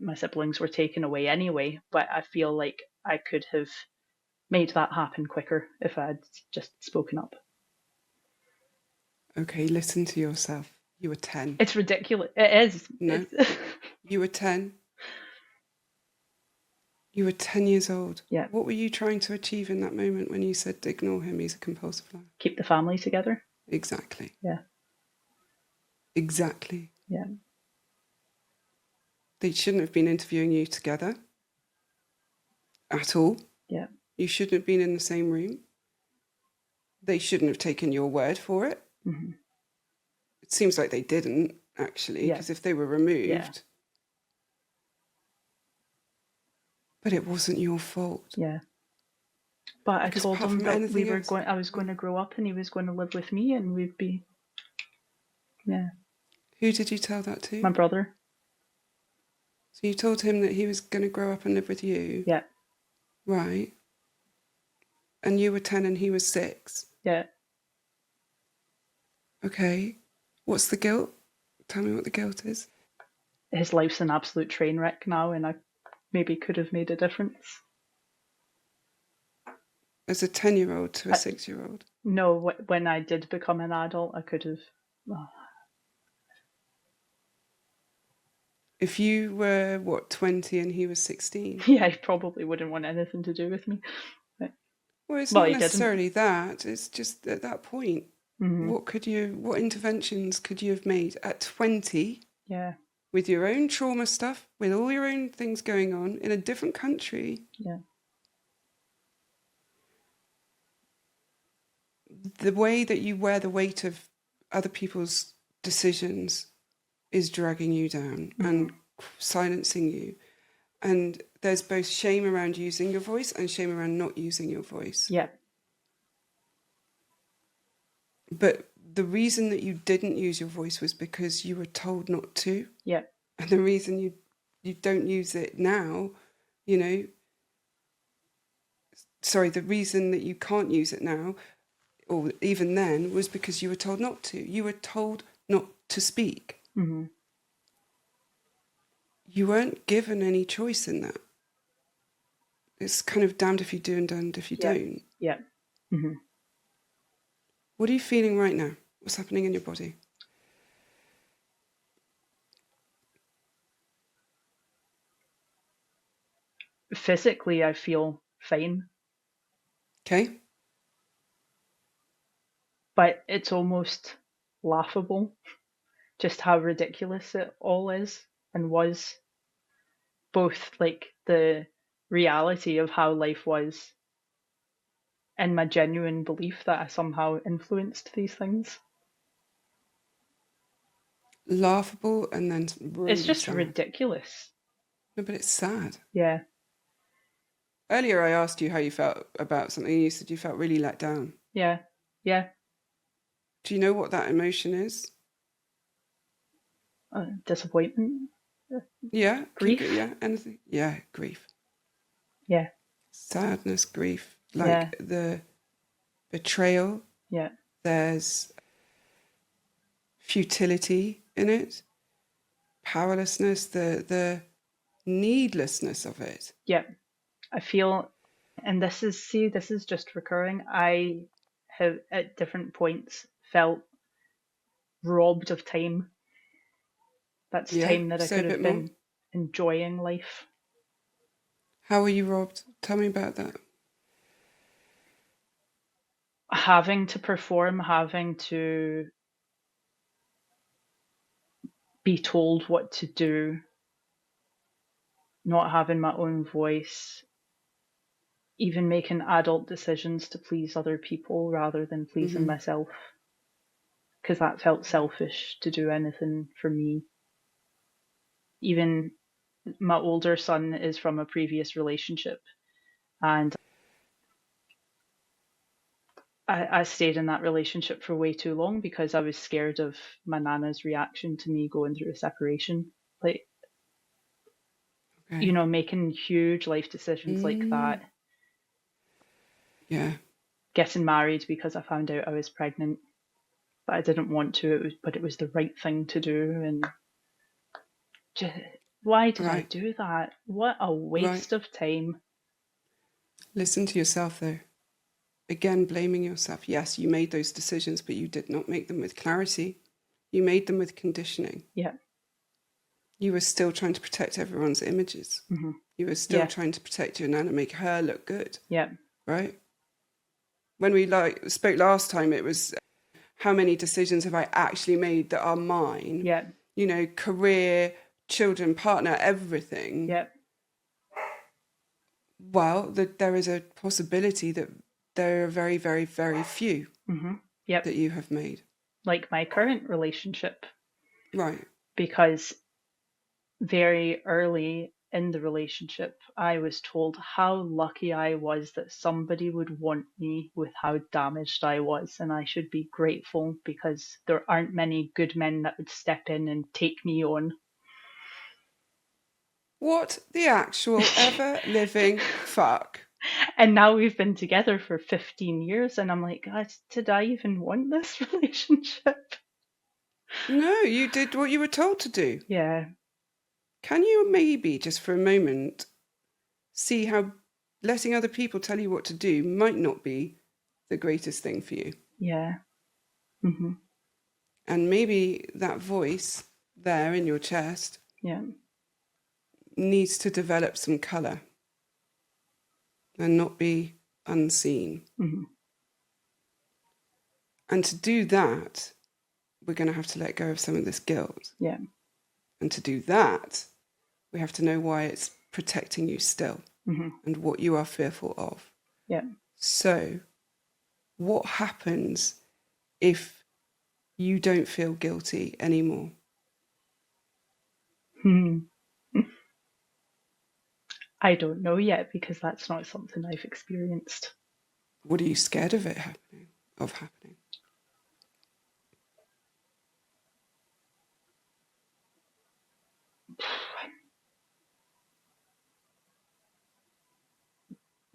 my siblings were taken away anyway, but I feel like I could have made that happen quicker if I'd just spoken up. Okay, listen to yourself. You were 10. It's ridiculous. It is. No, you were 10. You were 10 years old. Yeah. What were you trying to achieve in that moment when you said, ignore him, he's a compulsive liar? Keep the family together. Exactly. Yeah. Exactly. Yeah. They shouldn't have been interviewing you together at all. Yeah. You shouldn't have been in the same room. They shouldn't have taken your word for it. Mm-hmm. It seems like they didn't, actually, because if they were removed... Yeah. But it wasn't your fault. Yeah. But because I told him that I was going to grow up and he was going to live with me and we'd be, yeah. Who did you tell that to? My brother. So you told him that he was going to grow up and live with you? Yeah. Right. And you were 10 and he was 6? Yeah. Okay. What's the guilt? Tell me what the guilt is. His life's an absolute train wreck now, and I maybe could have made a difference. As a 10-year-old to a 6-year-old? No, when I did become an adult, I could have... Oh. If you were, 20 and he was 16? Yeah, he probably wouldn't want anything to do with me. But, well, it's not necessarily that. It's just at that point. Mm-hmm. What interventions could you have made at 20? Yeah. With your own trauma stuff, with all your own things going on in a different country. Yeah. The way that you wear the weight of other people's decisions is dragging you down and silencing you. And there's both shame around using your voice and shame around not using your voice. Yeah. But the reason that you didn't use your voice was because you were told not to. Yeah. And the reason you don't use it now, the reason that you can't use it now, or even then, was because you were told not to. You were told not to speak. Mm-hmm. You weren't given any choice in that. It's kind of damned if you do and damned if you don't. Yeah. Mm-hmm. What are you feeling right now? What's happening in your body? Physically, I feel fine. Okay. But it's almost laughable just how ridiculous it all is and was. Both like the reality of how life was and my genuine belief that I somehow influenced these things. Laughable and then really it's just sad. Ridiculous. No, but it's sad. Yeah. Earlier I asked you how you felt about something and you said you felt really let down. Yeah. Yeah. Do you know what that emotion is? Disappointment. Yeah. Grief. Anything. Yeah, grief. Yeah. Sadness, grief. Like the betrayal. Yeah. There's futility in it. Powerlessness, the needlessness of it. Yeah, I feel, and this is just recurring. I have at different points felt robbed of time. That's Yeah, time that I say a could bit have more. been enjoying life. How were you robbed? Tell me about that. Having to perform, having to be told what to do, not having my own voice, even making adult decisions to please other people rather than pleasing Hmm. myself, because that felt selfish to do anything for me. Even my older son is from a previous relationship, and I stayed in that relationship for way too long because I was scared of my nana's reaction to me going through a separation. Like, Okay. making huge life decisions like Mm, that, yeah. getting married because I found out I was pregnant, but I didn't want to. But it was the right thing to do, and just, why did I Right. do that? What a Right. waste of time. Listen to yourself though. Again, blaming yourself. Yes, you made those decisions, but you did not make them with clarity. You made them with conditioning. Yeah. You were still trying to protect everyone's images. Hmm. You were still Yeah. trying to protect your nana, make her look good, Yeah. right? When we spoke last time, it was how many decisions have I actually made that are mine? Yeah. Career, children, partner, everything. Yeah. Well, there is a possibility that there are very, very, very few Hmm. Yep. that you have made. Like my current relationship, Right. because very early in the relationship, I was told how lucky I was that somebody would want me with how damaged I was, and I should be grateful because there aren't many good men that would step in and take me on. What the actual ever living fuck? And now we've been together for 15 years, and I'm like, God, did I even want this relationship? No, you did what you were told to do. Yeah, Can you maybe, just for a moment, see how letting other people tell you what to do might not be the greatest thing for you? yeah, hmm, And maybe that voice there in your chest yeah, needs to develop some colour and not be unseen. hmm, And to do that, we're going to have to let go of some of this guilt. yeah, And to do that, we have to know why it's protecting you still hmm, and what you are fearful of. yeah. So, what happens if you don't feel guilty anymore? Hmm. I don't know yet because that's not something I've experienced. What are you scared of it happening? Of happening?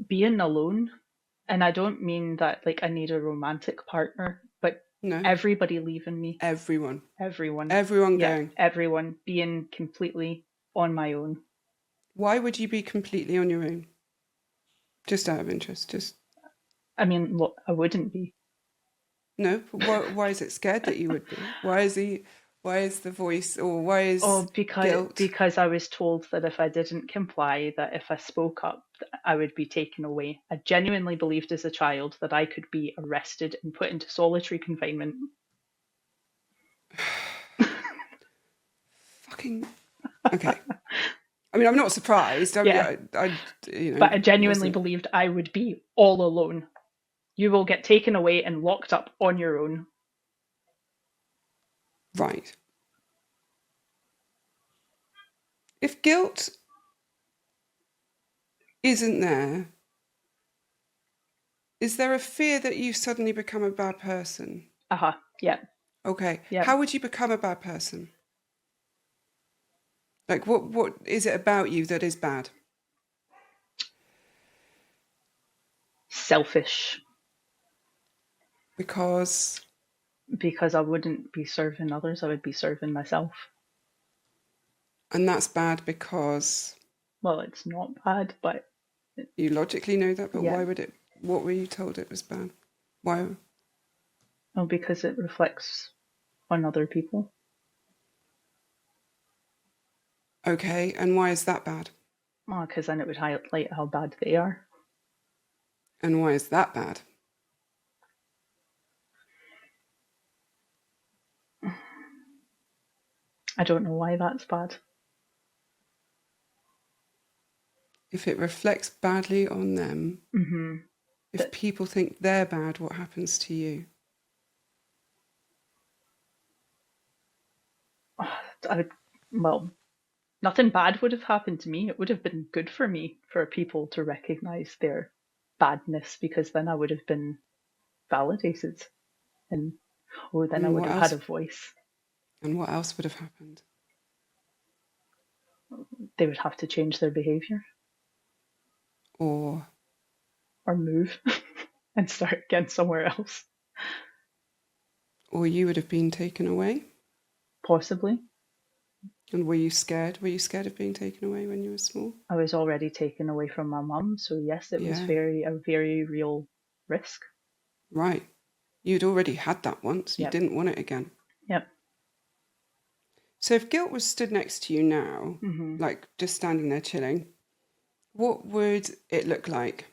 Being alone, and I don't mean that like I need a romantic partner, but No, everybody leaving me, everyone. everyone, Everyone yeah, going. everyone being completely on my own. Why would you be completely on your own? Just out of interest. Just I mean, look, I wouldn't be. no. Why is it scared that you would be? Why is he? Why is the voice? Or why Oh, is because guilt? I was told that if I didn't comply, that if I spoke up, I would be taken away. I genuinely believed as a child that I could be arrested and put into solitary confinement. Fucking okay. I mean, I'm not surprised. Yeah, I but I genuinely wasn't believed I would be all alone. You will get taken away and locked up on your own. right. If guilt isn't there, is there a fear that you suddenly become a bad person? Uh-huh. Yeah. Okay. Yeah. How would you become a bad person? Like, what is it about you that is bad? Selfish, Because because I wouldn't be serving others, I would be serving myself. And that's bad because Well, it's not bad, but you logically know that, but yeah. why would it? What were you told it was bad? Why? Well, because it reflects on other people. Okay, and why is that bad? Well, because then it would highlight how bad they are. And why is that bad? I don't know why that's bad. If it reflects badly on them, Mm-hmm. if people think they're bad, what happens to you? Well, nothing bad would have happened to me. It would have been good for me for people to recognize their badness, because then I would have been validated, and then I And would what have had a else? voice. And what else would have happened? They would have to change their behavior Or or move and start again somewhere else, you would have been taken away? possibly. And were you scared? Were you scared of being taken away when you were small? I was already taken away from my mum, so yes, it was Yeah, a very real risk. right. You'd already had that once. You Yep. didn't want it again. Yep. So if guilt was stood next to you now, Mm-hmm. like just standing there chilling, what would it look like?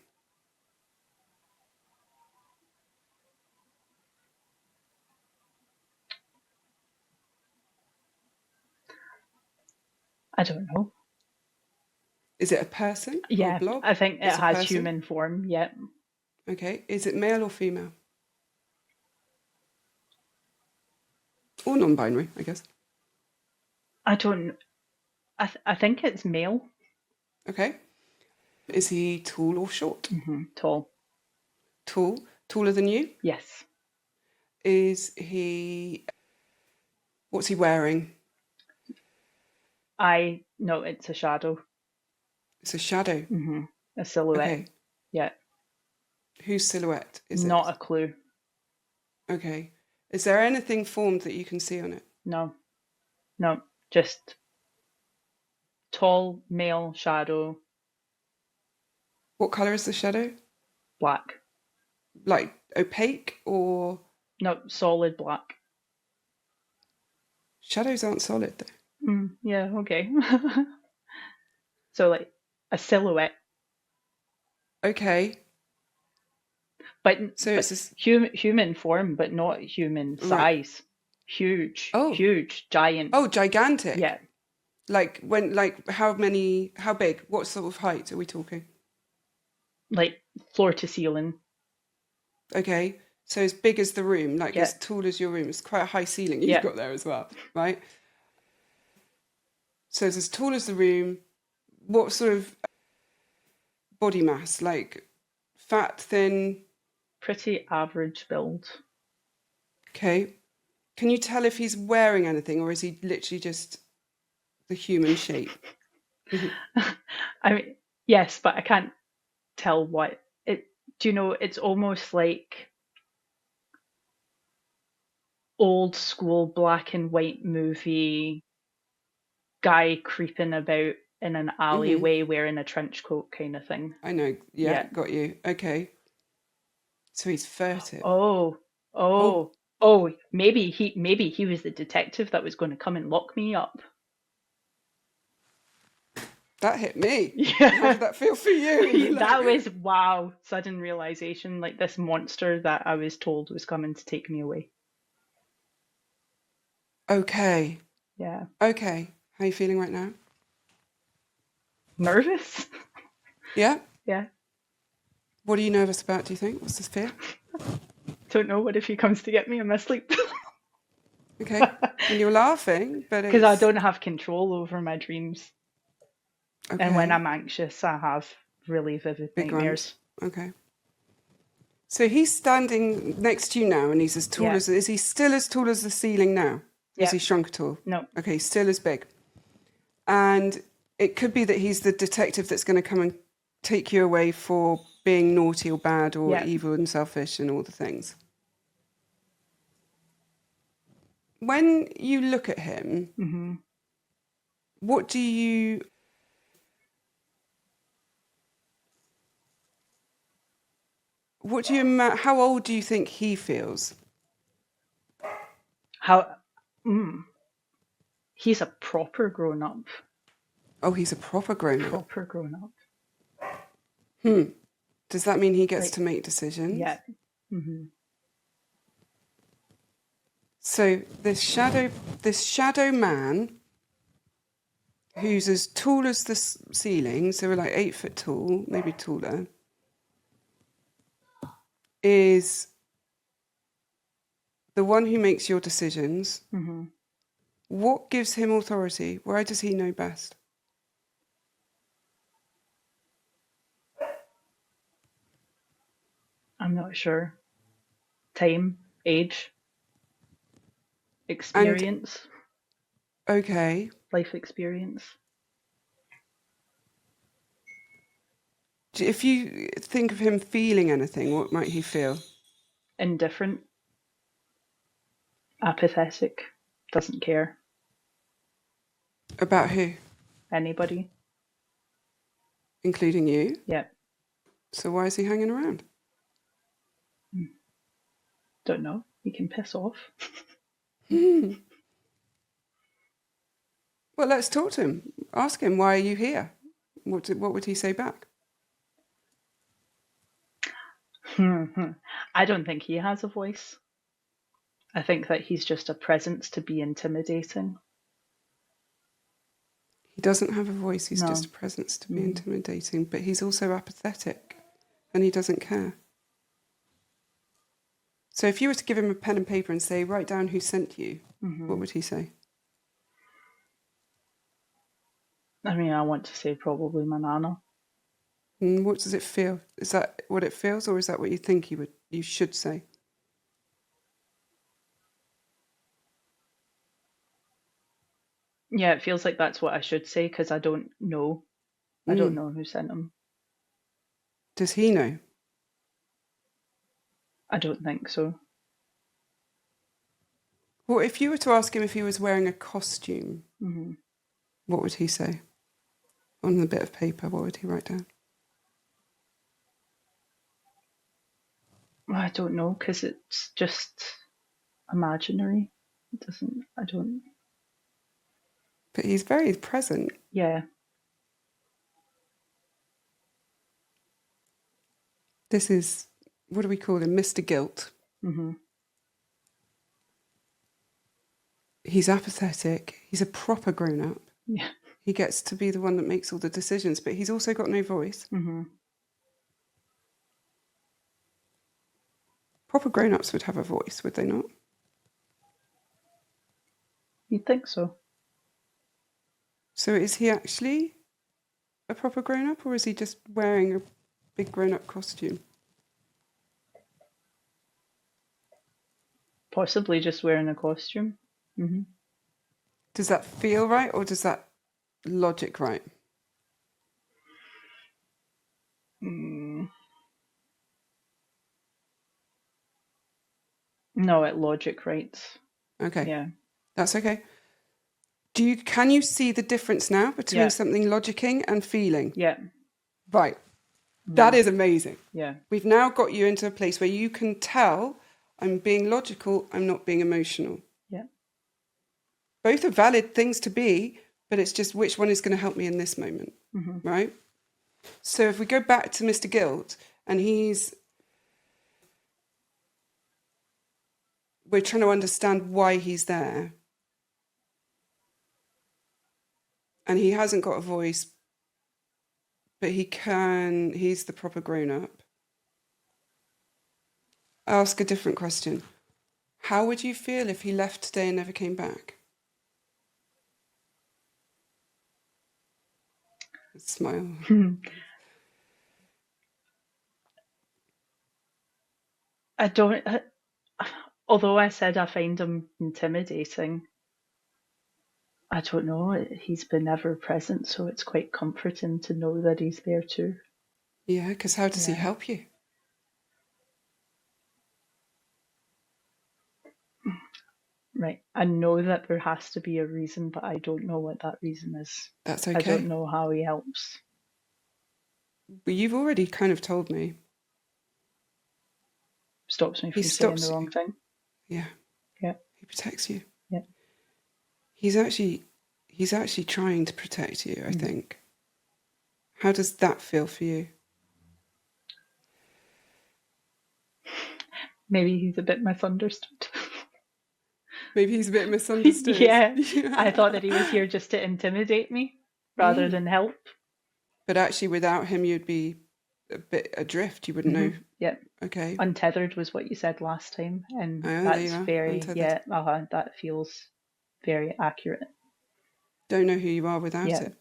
I don't know. Is it a person or a Yeah, blob? I think it It's a has person. human form. Yep. Okay. Is it male or female? Or non-binary, I guess. I don't. I think it's male. Okay. Is he tall or short? Mm-hmm. Tall. Tall. Taller than you? Yes. Is he... What's he wearing? I no. It's a shadow. It's a shadow. Mm-hmm. A silhouette. Okay. Yeah. Whose silhouette is Not it? a clue. Okay. Is there anything formed that you can see on it? No. No. Just tall male shadow. What colour is the shadow? Black. Like opaque or... No. Solid black. Shadows aren't solid though. Yeah. Okay. So like a silhouette, Okay. but So it's this... human form, but not human Right. size. Huge, Oh. huge, giant. Oh, gigantic. Yeah, Like how big? What sort of height are we talking? like floor to ceiling. Okay. So as big as the room, like Yeah, as tall as your room. It's quite a high ceiling you've yeah. got there as well, right? So it's as tall as the room. What sort of body mass? Like fat, thin? Pretty average build. Okay. Can you tell if he's wearing anything or is he literally just the human shape? I mean, yes, but I can't tell what it. Do you know? It's almost like old school black and white movie guy creeping about in an Mm-hmm. alleyway wearing a trench coat kind of thing. I know. Yeah, Yeah. got you. Okay. So he's furtive. Oh, Oh, oh, maybe he was the detective that was going to come and lock me up. that hit me. How Yeah. did that feel for you? That was wow, sudden realization, like this monster that I was told was coming to take me away. Okay. Yeah. Okay. How are you feeling right now? Nervous? Yeah? Yeah. What are you nervous about, do you think? What's this fear? Don't know, what if he comes to get me in my sleep? Okay. And you're laughing, but Because I it's... don't have control over my dreams. And when Okay. I'm anxious, I have really vivid Big ones. nightmares. Okay. So he's standing next to you now and he's as tall Yeah. as... Is he still as tall as the ceiling now? Has Yeah. he shrunk at all? No. Okay, still as big. And it could be that he's the detective that's going to come and take you away for being naughty or bad or Yeah. evil and selfish and all the things. When you look at him, Mm-hmm. what do you... How old do you think he feels? How? He's a proper grown up. Oh, he's a proper grown-up. Proper grown up. Does that mean he gets Like, to make decisions? yeah. Mm-hmm. So this shadow man, who's as tall as the ceiling, so we're like 8 foot tall, maybe taller, is the one who makes your decisions. Mm-hmm. What gives him authority? Why does he know best? I'm not sure. Time, age, experience, Okay. life experience. If you think of him feeling anything, what might he feel? Indifferent, apathetic, doesn't care. About who? Anybody. Including you? Yeah. So why is he hanging around? Don't know. He can piss off. Well, let's talk to him. Ask him, why are you here? What would he say back? I don't think he has a voice. I think that he's just a presence to be intimidating. He doesn't have a voice, he's No. just a presence to be intimidating, but he's also apathetic and he doesn't care. So if you were to give him a pen and paper and say, write down who sent you, what would he say? I mean, I want to say probably my nana. And what does it feel? Is that what it feels, or is that what you think you should say? Yeah, it feels like that's what I should say because I don't know. I don't know who sent him. Does he know? I don't think so. Well, if you were to ask him if he was wearing a costume, what would he say? On the bit of paper, what would he write down? I don't know because it's just imaginary. It doesn't. I don't. But he's very present. Yeah. This is, what do we call him? Mr. Guilt. He's apathetic. He's a proper grown-up. Yeah. He gets to be the one that makes all the decisions, but he's also got no voice. Proper grown-ups would have a voice, would they not? You'd think so. So is he actually a proper grown-up, or is he just wearing a big grown-up costume? Possibly just wearing a costume. Does that feel right, or does that logic right? No, it logic writes. Okay. Yeah. That's okay. Can you see the difference now between something logicking and feeling? Yeah. Right. That is amazing. Yeah. We've now got you into a place where you can tell I'm being logical, I'm not being emotional. Yeah. Both are valid things to be, but it's just which one is going to help me in this moment, right? So if we go back to Mr. Guilt, and we're trying to understand why he's there. And he hasn't got a voice, but he's the proper grown-up. Ask a different question. How would you feel if he left today and never came back? Smile. I don't. Although I said I find him intimidating, I don't know. He's been ever present, so it's quite comforting to know that he's there too. Yeah, because how does he help you? Right. I know that there has to be a reason, but I don't know what that reason is. That's I okay. don't know how he helps. But you've already kind of told me. Stops me He from saying stops the wrong you. thing. Yeah. Yeah. He protects you. Yeah. He's actually trying to protect you, I think. How does that feel for you? Maybe he's a bit misunderstood. Maybe he's a bit misunderstood. Yeah. I thought that he was here just to intimidate me rather than help. But actually, without him, you'd be a bit adrift. You wouldn't know. Yeah. Okay. Untethered was what you said last time, and Oh, that's there you are. very, Untethered. that feels very accurate. Don't know who you are without Yeah. it.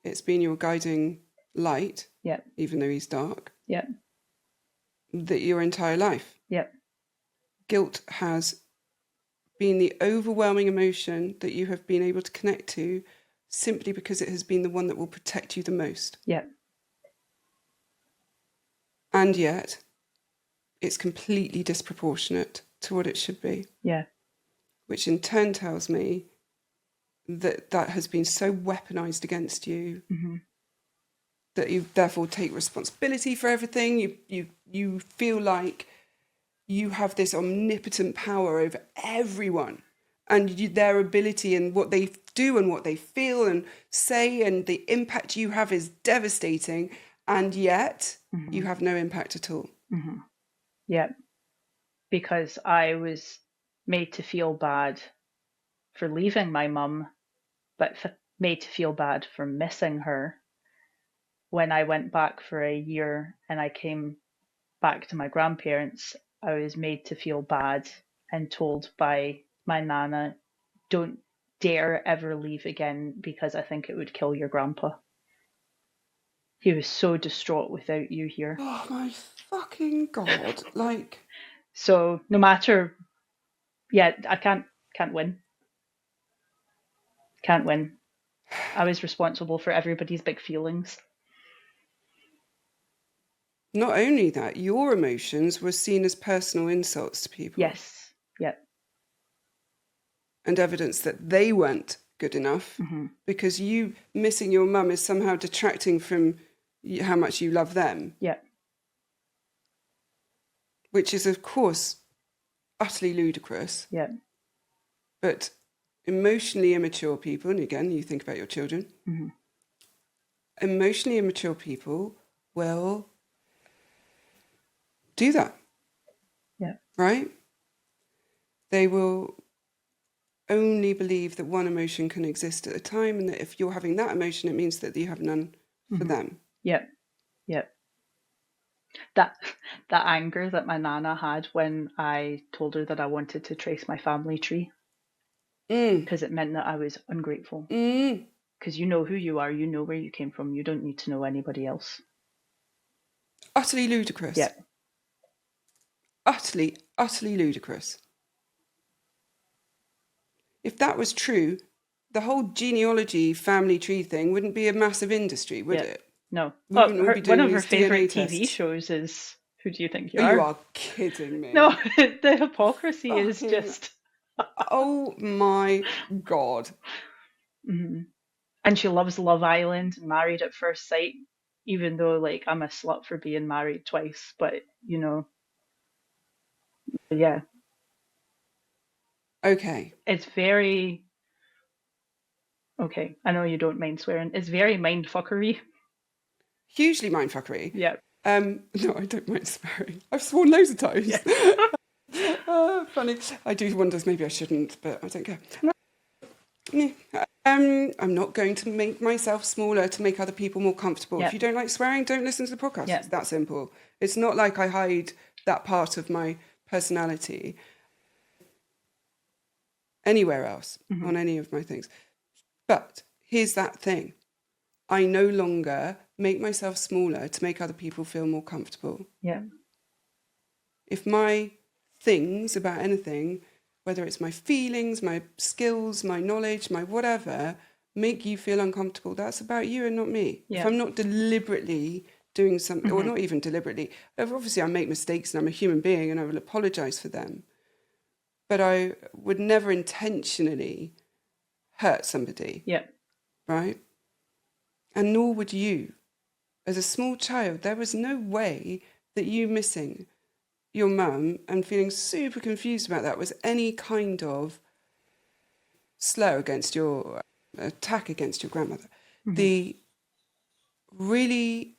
It's been your guiding light, Yeah. even though he's dark, Yeah. that your entire life. Yeah. Guilt has been the overwhelming emotion that you have been able to connect to simply because it has been the one that will protect you the most. Yeah. And yet, it's completely disproportionate to what it should be. Yeah. Which in turn tells me that that has been so weaponized against you that you therefore take responsibility for everything. You feel like you have this omnipotent power over everyone, and their ability and what they do and what they feel and say and the impact you have is devastating, and yet you have no impact at all. Yeah. Because I was made to feel bad for leaving my mum, but made to feel bad for missing her. When I went back for a year and I came back to my grandparents, I was made to feel bad and told by my nana, don't dare ever leave again because I think it would kill your grandpa. He was so distraught without you here. Oh my fucking God. Like, so no matter, I can't win. Can't win. I was responsible for everybody's big feelings. not only that, your emotions were seen as personal insults to people. Yes. Yep. And evidence that they weren't good enough because you missing your mum is somehow detracting from how much you love them. Yep. Which is, of course, utterly ludicrous. Yep. But emotionally immature people, and again, you think about your children, emotionally immature people will do that. Yeah. Right? They will only believe that one emotion can exist at a time, and that if you're having that emotion, it means that you have none for them. Yep. Yep. That anger that my nana had when I told her that I wanted to trace my family tree, because it meant that I was ungrateful. Because you know who you are, you know where you came from, you don't need to know anybody else. Utterly ludicrous. Yep. Utterly, utterly ludicrous. If that was true, the whole genealogy family tree thing wouldn't be a massive industry, would it? No. We wouldn't all be doing one of her these favourite DNA TV tests. shows is Who Do You Think You Are? You are kidding me. No, the hypocrisy is just... Oh my God. And she loves Love Island and Married at First Sight, even though, like, I'm a slut for being married twice, but, you know, yeah. Okay. It's very... Okay, I know you don't mind swearing. It's very mindfuckery. Hugely mindfuckery. Yeah. No, I don't mind swearing. I've sworn loads of times. Yeah. Funny. I do wonder if maybe I shouldn't, but I don't care. I'm not going to make myself smaller to make other people more comfortable. Yep. If you don't like swearing, don't listen to the podcast. Yep. It's that simple. It's not like I hide that part of my personality anywhere else on any of my things. But here's that thing. I no longer make myself smaller to make other people feel more comfortable. Yeah. If my things about anything, whether it's my feelings, my skills, my knowledge, my whatever, make you feel uncomfortable, that's about you and not me. Yeah. If I'm not deliberately doing something, or not even deliberately, obviously I make mistakes and I'm a human being and I will apologise for them. but I would never intentionally hurt somebody, Yeah. right? And nor would you. As a small child, there was no way that you missing your mum and feeling super confused about that was any kind of slur against your attack against your grandmother. Mm-hmm. The really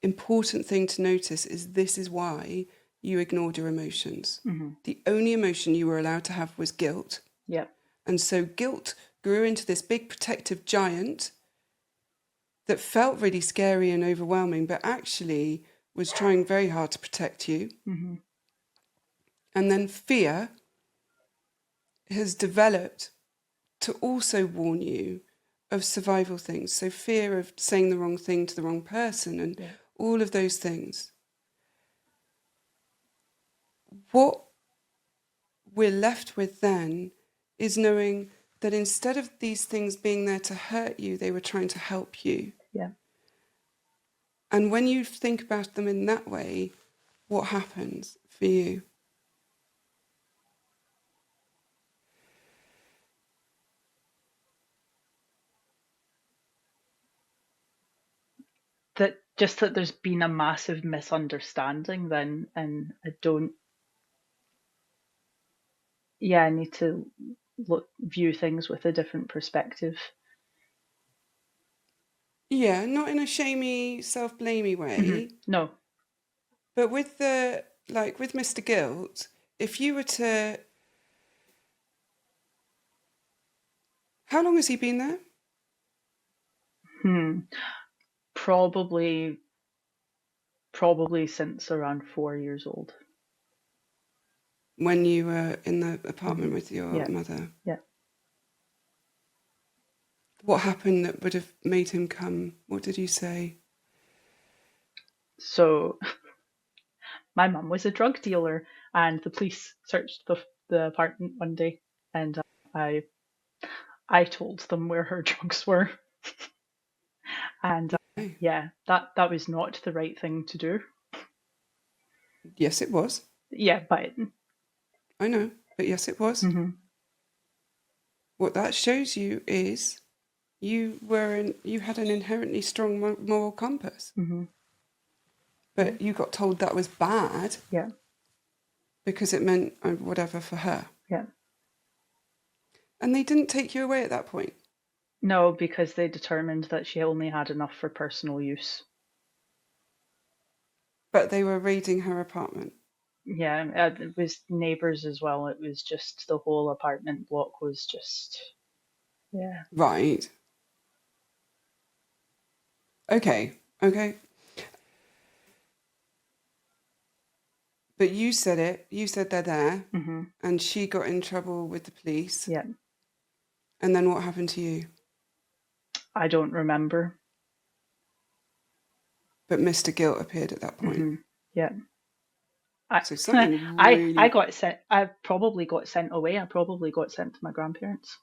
important thing to notice is this is why you ignored your emotions. Mm-hmm. The only emotion you were allowed to have was guilt. Yeah. And so guilt grew into this big protective giant that felt really scary and overwhelming, but actually was trying very hard to protect you. Mm-hmm. And then fear has developed to also warn you of survival things. So fear of saying the wrong thing to the wrong person and all of those things. What we're left with then is knowing that instead of these things being there to hurt you, they were trying to help you. Yeah. And when you think about them in that way, what happens for you? That there's been a massive misunderstanding then, and I need to view things with a different perspective. Yeah, not in a shamey, self-blamey way, Mm-hmm. No. but with with Mr. Guilt, if you were to, how long has he been there? Probably since around 4 years old. When you were in the apartment Mm-hmm. with your Yeah. mother? Yeah. What happened that would have made him come? What did you say? So my mum was a drug dealer, and the police searched the apartment one day, and I told them where her drugs were, and Okay. that was not the right thing to do. Yes, it was. Yeah, but I know, but yes, it was. mm-hmm. What that shows you is you had an inherently strong moral compass, Mm-hmm. but you got told that was bad. Yeah. Because it meant whatever for her. Yeah. And they didn't take you away at that point? No, because they determined that she only had enough for personal use. But they were raiding her apartment? Yeah, it was neighbours as well. It was just the whole apartment block was just, yeah. Right. Okay. But you said it. You said they're there. Mm-hmm. And she got in trouble with the police. Yeah. And then what happened to you? I don't remember. But Mr. Guilt appeared at that point. Mm-hmm. Yeah. So something really... I got sent. I probably got sent away. I probably got sent to my grandparents.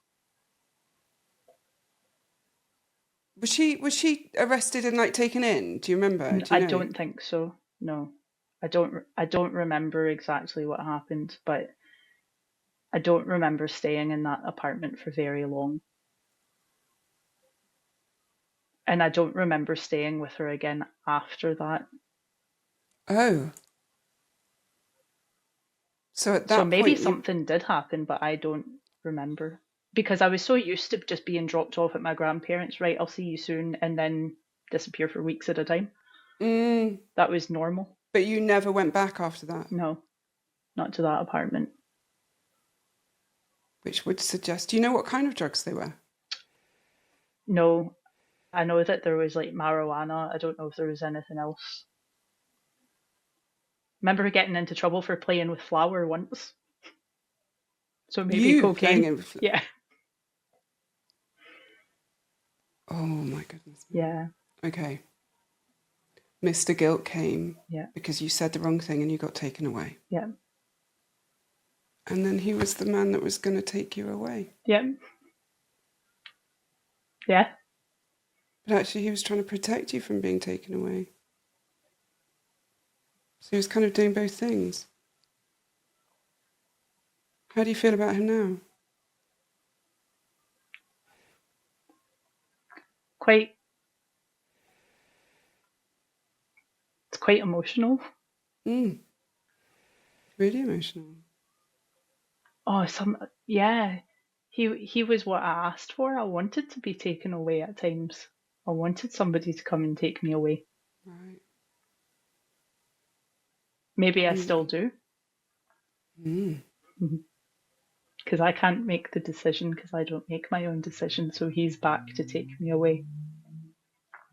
Was she arrested and taken in? Do you remember? Do you know? I don't think so. No, I don't remember exactly what happened, but I don't remember staying in that apartment for very long. And I don't remember staying with her again after that. Oh. So at that So maybe point, something did happen, but I don't remember. Because I was so used to just being dropped off at my grandparents', right, I'll see you soon, and then disappear for weeks at a time. That was normal. But you never went back after that? No, not to that apartment. Which would suggest... Do you know what kind of drugs they were? No, I know that there was marijuana. I don't know if there was anything else. Remember getting into trouble for playing with flour once. So maybe you cocaine. Playing with... Yeah. Oh my goodness. Yeah. Okay. Mr. Guilt came Yeah. because you said the wrong thing and you got taken away. Yeah. And then he was the man that was going to take you away. Yeah. Yeah. But actually he was trying to protect you from being taken away. So he was kind of doing both things. How do you feel about him now? It's quite emotional. Really emotional. Oh, yeah. He was what I asked for. I wanted to be taken away at times. I wanted somebody to come and take me away. Right. Maybe I still do. Because I can't make the decision because I don't make my own decision. So he's back to take me away.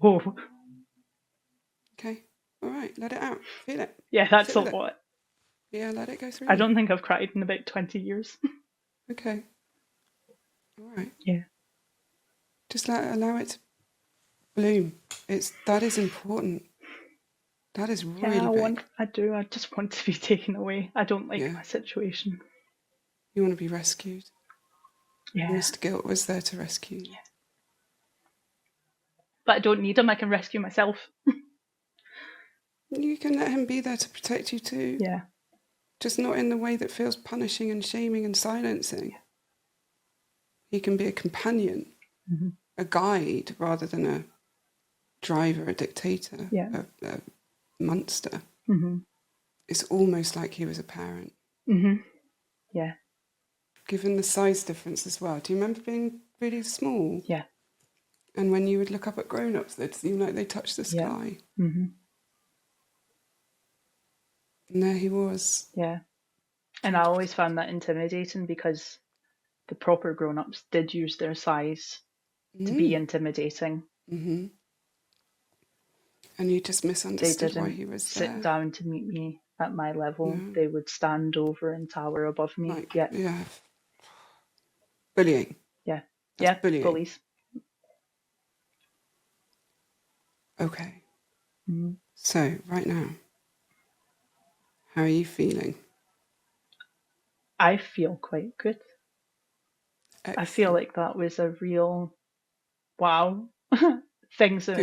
Oh, Okay. All right. Let it out. Feel it. yeah, that's Sit a with it. lot. Yeah, let it go through I you. don't think I've cried in about 20 years. Okay. All right. Yeah. Just allow it to bloom. That is important. That is really big. I do. I just want to be taken away. I don't like my situation. You want to be rescued. Yeah. Mr. Guilt was there to rescue you. Yeah. But I don't need him. I can rescue myself. You can let him be there to protect you too. Yeah. Just not in the way that feels punishing and shaming and silencing. Yeah. He can be a companion, a guide, rather than a driver, a dictator, a monster. It's almost like he was a parent. Yeah. Given the size difference as well. Do you remember being really small? Yeah. And when you would look up at grown-ups, it seemed like they touched the sky. And there he was. Yeah. And I always found that intimidating because the proper grown-ups did use their size to be intimidating. And you just misunderstood why he was there. They didn't sit down to meet me at my level. No. They would stand over and tower above me. Yeah. Bullying. Yeah. That's bullying. Bullies. Okay. So, right now, how are you feeling? I feel quite good. Excellent. I feel like that was a real wow. Things are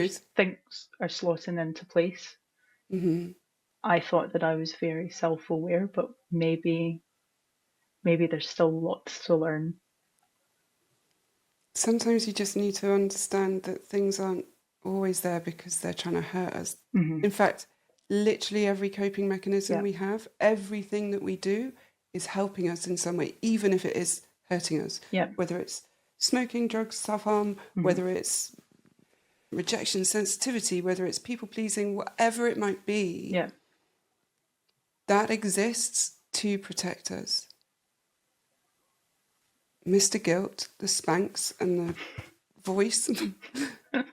slotting into place. I thought that I was very self-aware, but maybe there's still lots to learn. Sometimes you just need to understand that things aren't always there because they're trying to hurt us. In fact, literally every coping mechanism we have, everything that we do is helping us in some way, even if it is hurting us. Whether it's smoking, drugs, self-harm, whether it's rejection, sensitivity, whether it's people-pleasing, whatever it might be, that exists to protect us. Mr. Guilt, the Spanx, and the voice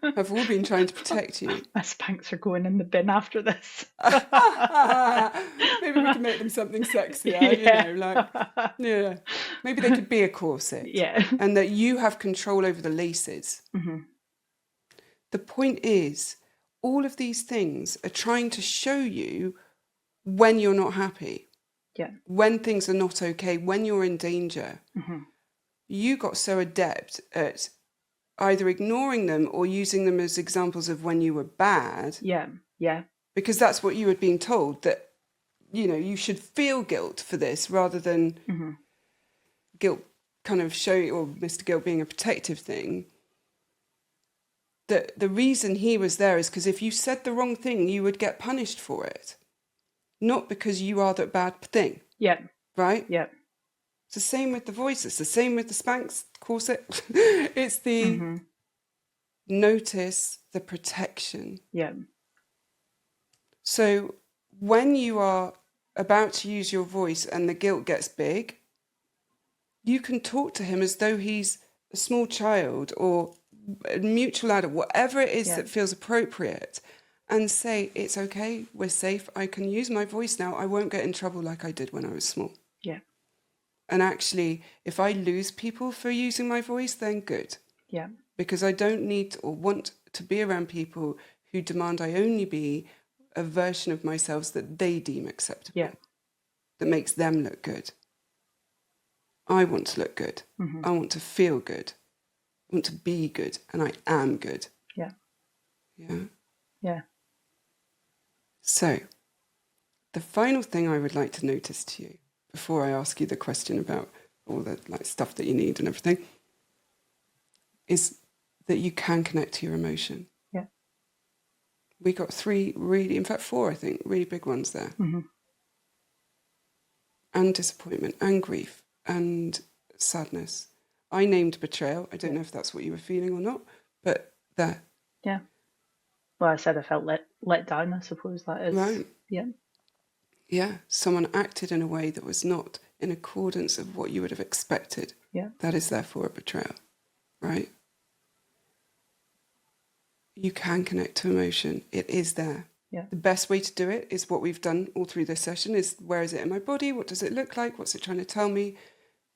have all been trying to protect you. My Spanx are going in the bin after this. Maybe we can make them something sexier, Maybe they could be a corset. And that you have control over the laces. The point is, all of these things are trying to show you when you're not happy. When things are not okay, when you're in danger. You got so adept at either ignoring them or using them as examples of when you were bad. Because that's what you had been told, that, you should feel guilt for this rather than guilt kind of or Mr. Guilt being a protective thing. That the reason he was there is because if you said the wrong thing, you would get punished for it. Not because you are that bad thing. Right? It's the same with the voice. It's the same with the Spanx corset. It's the notice the protection. So when you are about to use your voice and the guilt gets big, you can talk to him as though he's a small child or a mutual adult, whatever it is that feels appropriate, and say, it's okay, we're safe, I can use my voice now, I won't get in trouble like I did when I was small. And actually, if I lose people for using my voice, then good. Because I don't need or want to be around people who demand I only be a version of myself that they deem acceptable, that makes them look good. I want to look good. I want to feel good. I want to be good, and I am good. So, the final thing I would like to notice to you, before I ask you the question about all the like stuff that you need and everything, is that you can connect to your emotion. Yeah. We got 3 really, in fact 4, I think, really big ones there. Mm-hmm. And disappointment and grief and sadness. I named betrayal. I don't know if that's what you were feeling or not, but there. Yeah. Well, I said I felt let down, I suppose that is. Right. Yeah. Yeah. Someone acted in a way that was not in accordance of what you would have expected. Yeah. That is therefore a betrayal, right? You can connect to emotion. It is there. Yeah. The best way to do it is what we've done all through this session is where is it in my body? What does it look like? What's it trying to tell me?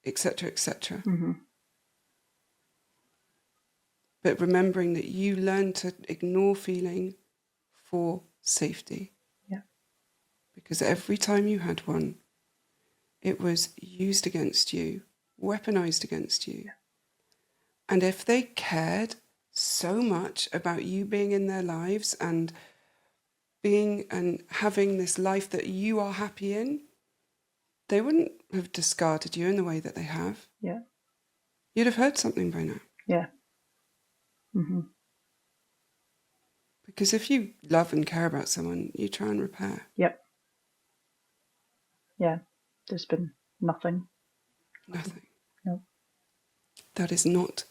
Etc., etc. Mm-hmm. But remembering that you learn to ignore feeling for safety. Yeah. Because every time you had one, it was used against you, weaponized against you. Yeah. And if they cared so much about you being in their lives and being and having this life that you are happy in, they wouldn't have discarded you in the way that they have. Yeah. You'd have heard something by now. Yeah. Mm-hmm. Because if you love and care about someone, you try and repair. Yep. Yeah. There's been nothing. Nothing. No. That is not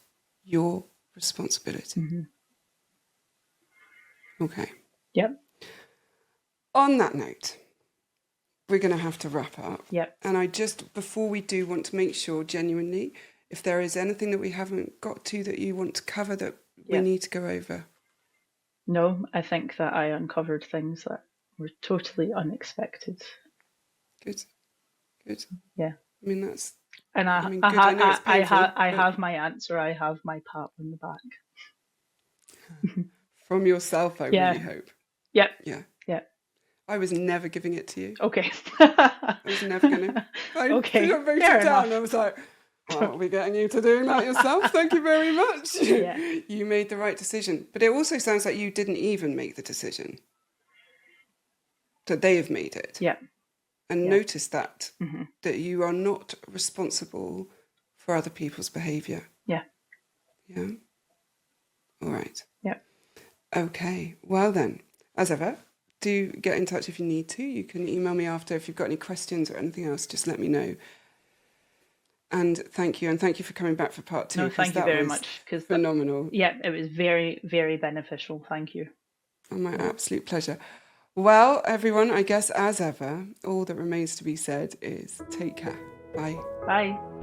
your responsibility. Mm-hmm. Okay. Yep. On that note, we're going to have to wrap up. Yep. And I just, before we do, want to make sure genuinely, if there is anything that we haven't got to that you want to cover that we need to go over. No, I think that I uncovered things that were totally unexpected. Good. Good. Yeah. I mean, that's... And I have my answer. I have my pat on the back. From yourself, I really hope. Yep. Yeah. Yep. I was never giving it to you. Okay. I was never going to. Okay. I wrote it down. I was like, well, are we getting you to doing that yourself? Thank you very much. Yeah. You made the right decision. But it also sounds like you didn't even make the decision. That they have made it. Yeah. And notice that. Mm-hmm. That you are not responsible for other people's behaviour. Yeah. Yeah? All right. Yeah. Okay. Well then, as ever, do get in touch if you need to. You can email me after if you've got any questions or anything else. Just let me know. And thank you for coming back for part 2. No, thank you very much. Phenomenal. It was very, very beneficial. Thank you. Oh, my absolute pleasure. Well, everyone, I guess as ever, all that remains to be said is take care. Bye. Bye.